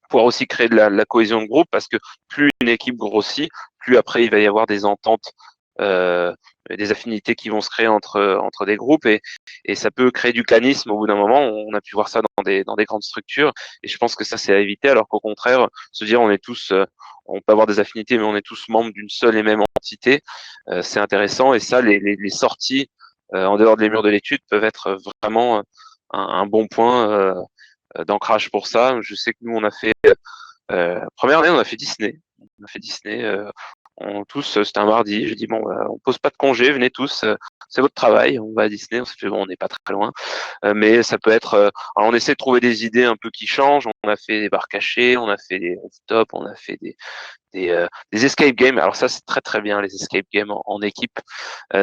pouvoir aussi créer de la cohésion de groupe, parce que plus une équipe grossit, plus après il va y avoir des ententes, des affinités qui vont se créer entre des groupes, et ça peut créer du clanisme au bout d'un moment. On a pu voir ça dans des grandes structures, et je pense que ça c'est à éviter, alors qu'au contraire, se dire on est tous on peut avoir des affinités, mais on est tous membres d'une seule et même entité, c'est intéressant. Et ça, les sorties en dehors des murs de l'étude peuvent être vraiment un bon point d'ancrage pour ça. Je sais que nous, on a fait première année, on a fait Disney. On a fait Disney. C'était un mardi. J'ai dit bon, on pose pas de congé, venez tous. C'est votre travail. On va à Disney. On s'est fait bon, on n'est pas très loin, mais ça peut être. Alors on essaie de trouver des idées un peu qui changent. On a fait des bars cachés, on a fait des rooftops, on a fait des escape games. Alors ça, c'est très très bien, les escape games en équipe.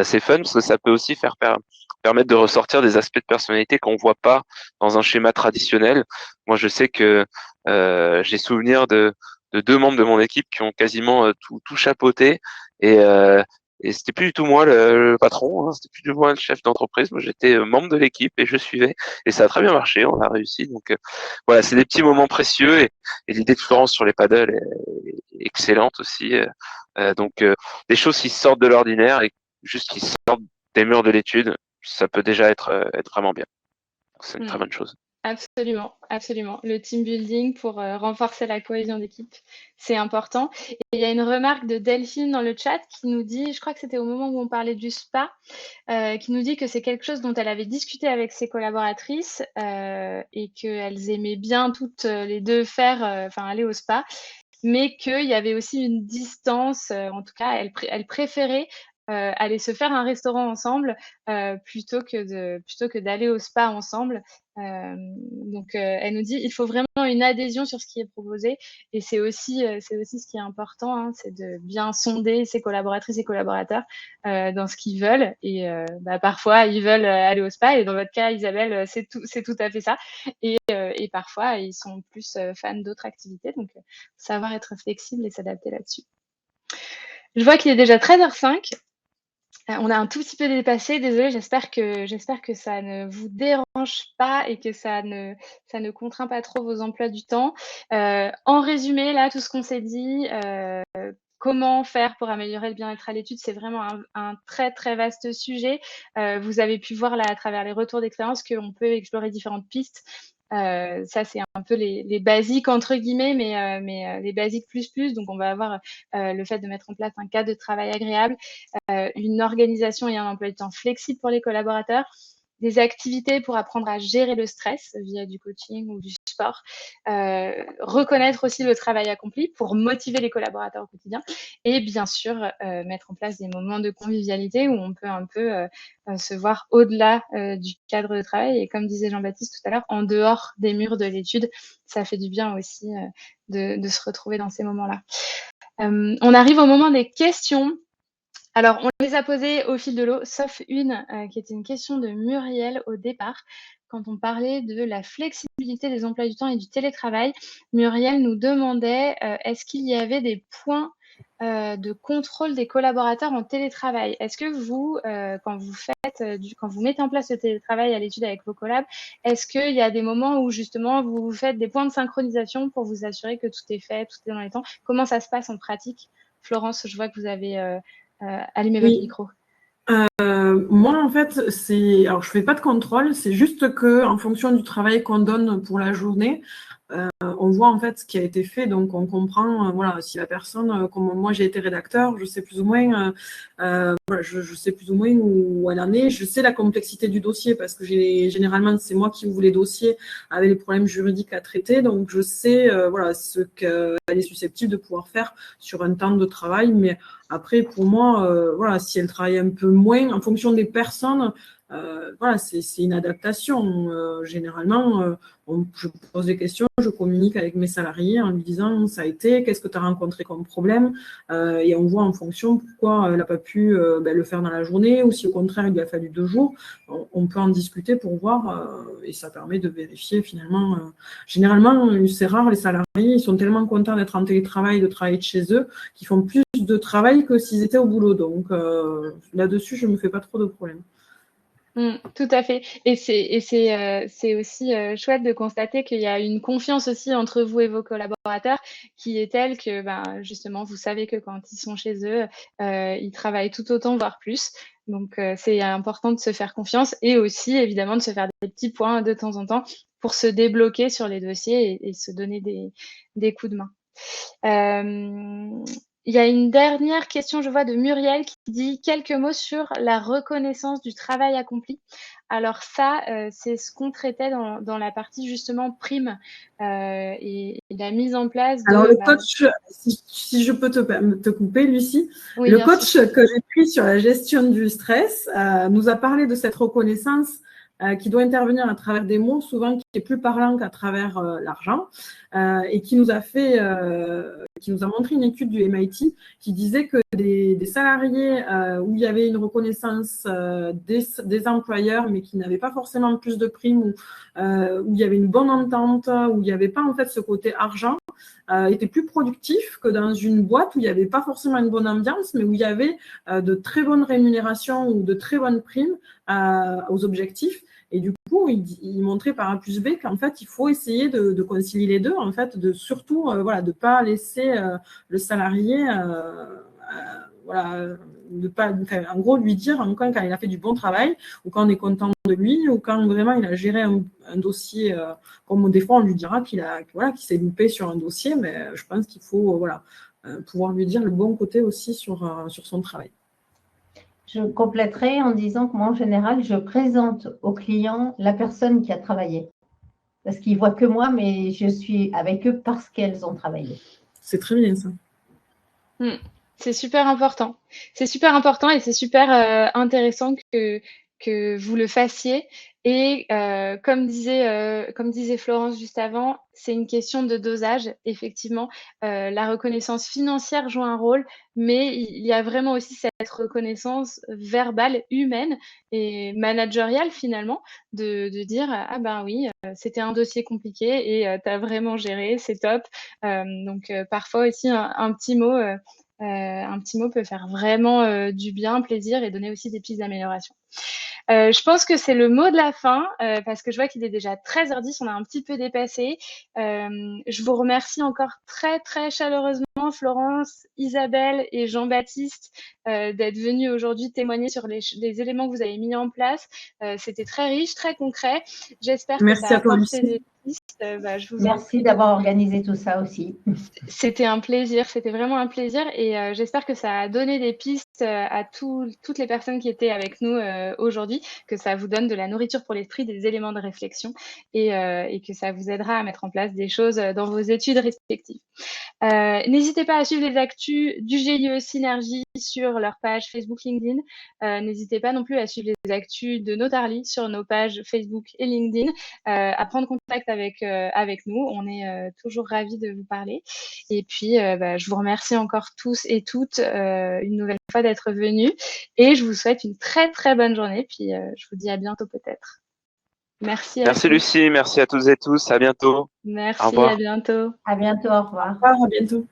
C'est fun parce que ça peut aussi faire permettent de ressortir des aspects de personnalité qu'on voit pas dans un schéma traditionnel. Moi, je sais que j'ai souvenir de deux membres de mon équipe qui ont quasiment tout chapeauté et c'était plus du tout moi le patron, hein, c'était plus du tout moi le chef d'entreprise. Moi, j'étais membre de l'équipe et je suivais et ça a très bien marché, on a réussi. Donc voilà, c'est des petits moments précieux et l'idée de Florence sur les paddles est excellente aussi. Donc des choses qui sortent de l'ordinaire et juste qui sortent des murs de l'étude, ça peut déjà être vraiment bien. C'est une très bonne chose. Absolument, absolument. Le team building pour renforcer la cohésion d'équipe, c'est important. Et il y a une remarque de Delphine dans le chat qui nous dit, je crois que c'était au moment où on parlait du spa, qui nous dit que c'est quelque chose dont elle avait discuté avec ses collaboratrices et qu'elles aimaient bien toutes les deux aller au spa, mais qu'il y avait aussi une distance, en tout cas, elle préférait aller se faire un restaurant ensemble plutôt que d'aller au spa ensemble. Donc, elle nous dit il faut vraiment une adhésion sur ce qui est proposé et c'est aussi ce qui est important, hein, c'est de bien sonder ses collaboratrices et collaborateurs dans ce qu'ils veulent et parfois ils veulent aller au spa et dans votre cas Isabelle c'est tout à fait ça et parfois ils sont plus fans d'autres activités donc savoir être flexible et s'adapter là-dessus. Je vois qu'il est déjà 13h05. On a un tout petit peu dépassé, désolée, j'espère que ça ne vous dérange pas et que ça ne contraint pas trop vos emplois du temps. En résumé, là, tout ce qu'on s'est dit, comment faire pour améliorer le bien-être à l'étude, c'est vraiment un très, très vaste sujet. Vous avez pu voir là, à travers les retours d'expérience, qu'on peut explorer différentes pistes. Ça, c'est un peu les basiques, entre guillemets, mais les basiques plus. Donc, on va avoir le fait de mettre en place un cadre de travail agréable, une organisation et un emploi du temps flexible pour les collaborateurs, des activités pour apprendre à gérer le stress via du coaching ou du sport, reconnaître aussi le travail accompli pour motiver les collaborateurs au quotidien et bien sûr mettre en place des moments de convivialité où on peut un peu se voir au-delà du cadre de travail et comme disait Jean-Baptiste tout à l'heure, en dehors des murs de l'étude, ça fait du bien aussi de se retrouver dans ces moments-là. On arrive au moment des questions. Alors, on les a posées au fil de l'eau, sauf une qui était une question de Muriel au départ. Quand on parlait de la flexibilité des emplois du temps et du télétravail, Muriel nous demandait est-ce qu'il y avait des points de contrôle des collaborateurs en télétravail? Est-ce que vous, quand vous mettez en place le télétravail à l'étude avec vos collabs, est-ce qu'il y a des moments où justement vous faites des points de synchronisation pour vous assurer que tout est fait, tout est dans les temps? Comment ça se passe en pratique? Florence, je vois que vous avez allumez votre micro. Moi, en fait, alors je fais pas de contrôle, c'est juste que en fonction du travail qu'on donne pour la journée, on voit en fait ce qui a été fait, donc on comprend, voilà, si la personne, comme moi j'ai été rédacteur, je sais plus ou moins, voilà, je sais plus ou moins où elle en est, je sais la complexité du dossier parce que généralement c'est moi qui ouvre les dossiers avec les problèmes juridiques à traiter, donc je sais, voilà, ce qu'elle est susceptible de pouvoir faire sur un temps de travail, mais après pour moi, voilà, si elle travaille un peu moins, en fonction des personnes. Voilà, c'est une adaptation. Généralement, je pose des questions, je communique avec mes salariés en lui disant ça a été, qu'est-ce que tu as rencontré comme problème, et on voit en fonction pourquoi elle n'a pas pu le faire dans la journée ou si au contraire il lui a fallu 2 jours. On peut en discuter pour voir et ça permet de vérifier finalement. Généralement, c'est rare, les salariés, ils sont tellement contents d'être en télétravail, de travailler de chez eux, qu'ils font plus de travail que s'ils étaient au boulot. Donc là-dessus, je ne me fais pas trop de problèmes. Tout à fait. Et c'est aussi chouette de constater qu'il y a une confiance aussi entre vous et vos collaborateurs qui est telle que justement, vous savez que quand ils sont chez eux, ils travaillent tout autant, voire plus. Donc, c'est important de se faire confiance et aussi, évidemment, de se faire des petits points de temps en temps pour se débloquer sur les dossiers et se donner des coups de main. Il y a une dernière question, je vois, de Muriel qui dit quelques mots sur la reconnaissance du travail accompli. Alors ça, c'est ce qu'on traitait dans la partie justement prime et la mise en place de… Alors le coach, si je peux te couper, Lucie, oui, le coach que j'ai pris sur la gestion du stress nous a parlé de cette reconnaissance qui doit intervenir à travers des mots, souvent qui est plus parlant qu'à travers l'argent, et qui nous a montré une étude du MIT qui disait que des salariés où il y avait une reconnaissance des employeurs, mais qui n'avaient pas forcément plus de primes, où il y avait une bonne entente, où il n'y avait pas en fait ce côté argent, étaient plus productifs que dans une boîte où il n'y avait pas forcément une bonne ambiance, mais où il y avait de très bonnes rémunérations ou de très bonnes primes aux objectifs. Et du coup, il montrait par A plus B qu'en fait, il faut essayer de concilier les deux, en fait, de surtout de pas laisser le salarié de pas, en gros, lui dire quand il a fait du bon travail, ou quand on est content de lui, ou quand vraiment il a géré un dossier, comme des fois on lui dira qu'il s'est loupé sur un dossier, mais je pense qu'il faut pouvoir lui dire le bon côté aussi sur son travail. Je compléterai en disant que moi, en général, je présente au client la personne qui a travaillé. Parce qu'ils ne voient que moi, mais je suis avec eux parce qu'elles ont travaillé. C'est très bien ça. C'est super important. C'est super important et c'est super intéressant que vous le fassiez. Et comme disait Florence juste avant, c'est une question de dosage. Effectivement, la reconnaissance financière joue un rôle, mais il y a vraiment aussi cette reconnaissance verbale, humaine et managériale finalement, de dire ah ben oui, c'était un dossier compliqué et tu as vraiment géré, c'est top. Donc parfois aussi un petit mot. Un petit mot peut faire vraiment du bien, plaisir et donner aussi des pistes d'amélioration. Je pense que c'est le mot de la fin parce que je vois qu'il est déjà 13h10, on a un petit peu dépassé. Je vous remercie encore très, très chaleureusement, Florence, Isabelle et Jean-Baptiste, d'être venus aujourd'hui témoigner sur les éléments que vous avez mis en place. C'était très riche, très concret. J'espère que ça a apporté des pistes. Je vous en prie. Merci d'avoir organisé tout ça aussi. C'était un plaisir, c'était vraiment un plaisir et j'espère que ça a donné des pistes à toutes les personnes qui étaient avec nous aujourd'hui, que ça vous donne de la nourriture pour l'esprit, des éléments de réflexion et que ça vous aidera à mettre en place des choses dans vos études respectives. N'hésitez pas à suivre les actus du GIE Synergie sur leur page Facebook, LinkedIn. N'hésitez pas non plus à suivre les actus de Notarly sur nos pages Facebook et LinkedIn, à prendre contact avec nous. On est toujours ravis de vous parler. Et puis, je vous remercie encore tous et toutes une nouvelle fois d'être venus. Et je vous souhaite une très, très bonne journée. Puis, je vous dis à bientôt peut-être. Merci à Merci tous. Lucie, merci à toutes et tous. À bientôt. Merci, Au revoir. à bientôt. À bientôt, au revoir. Au revoir, à bientôt.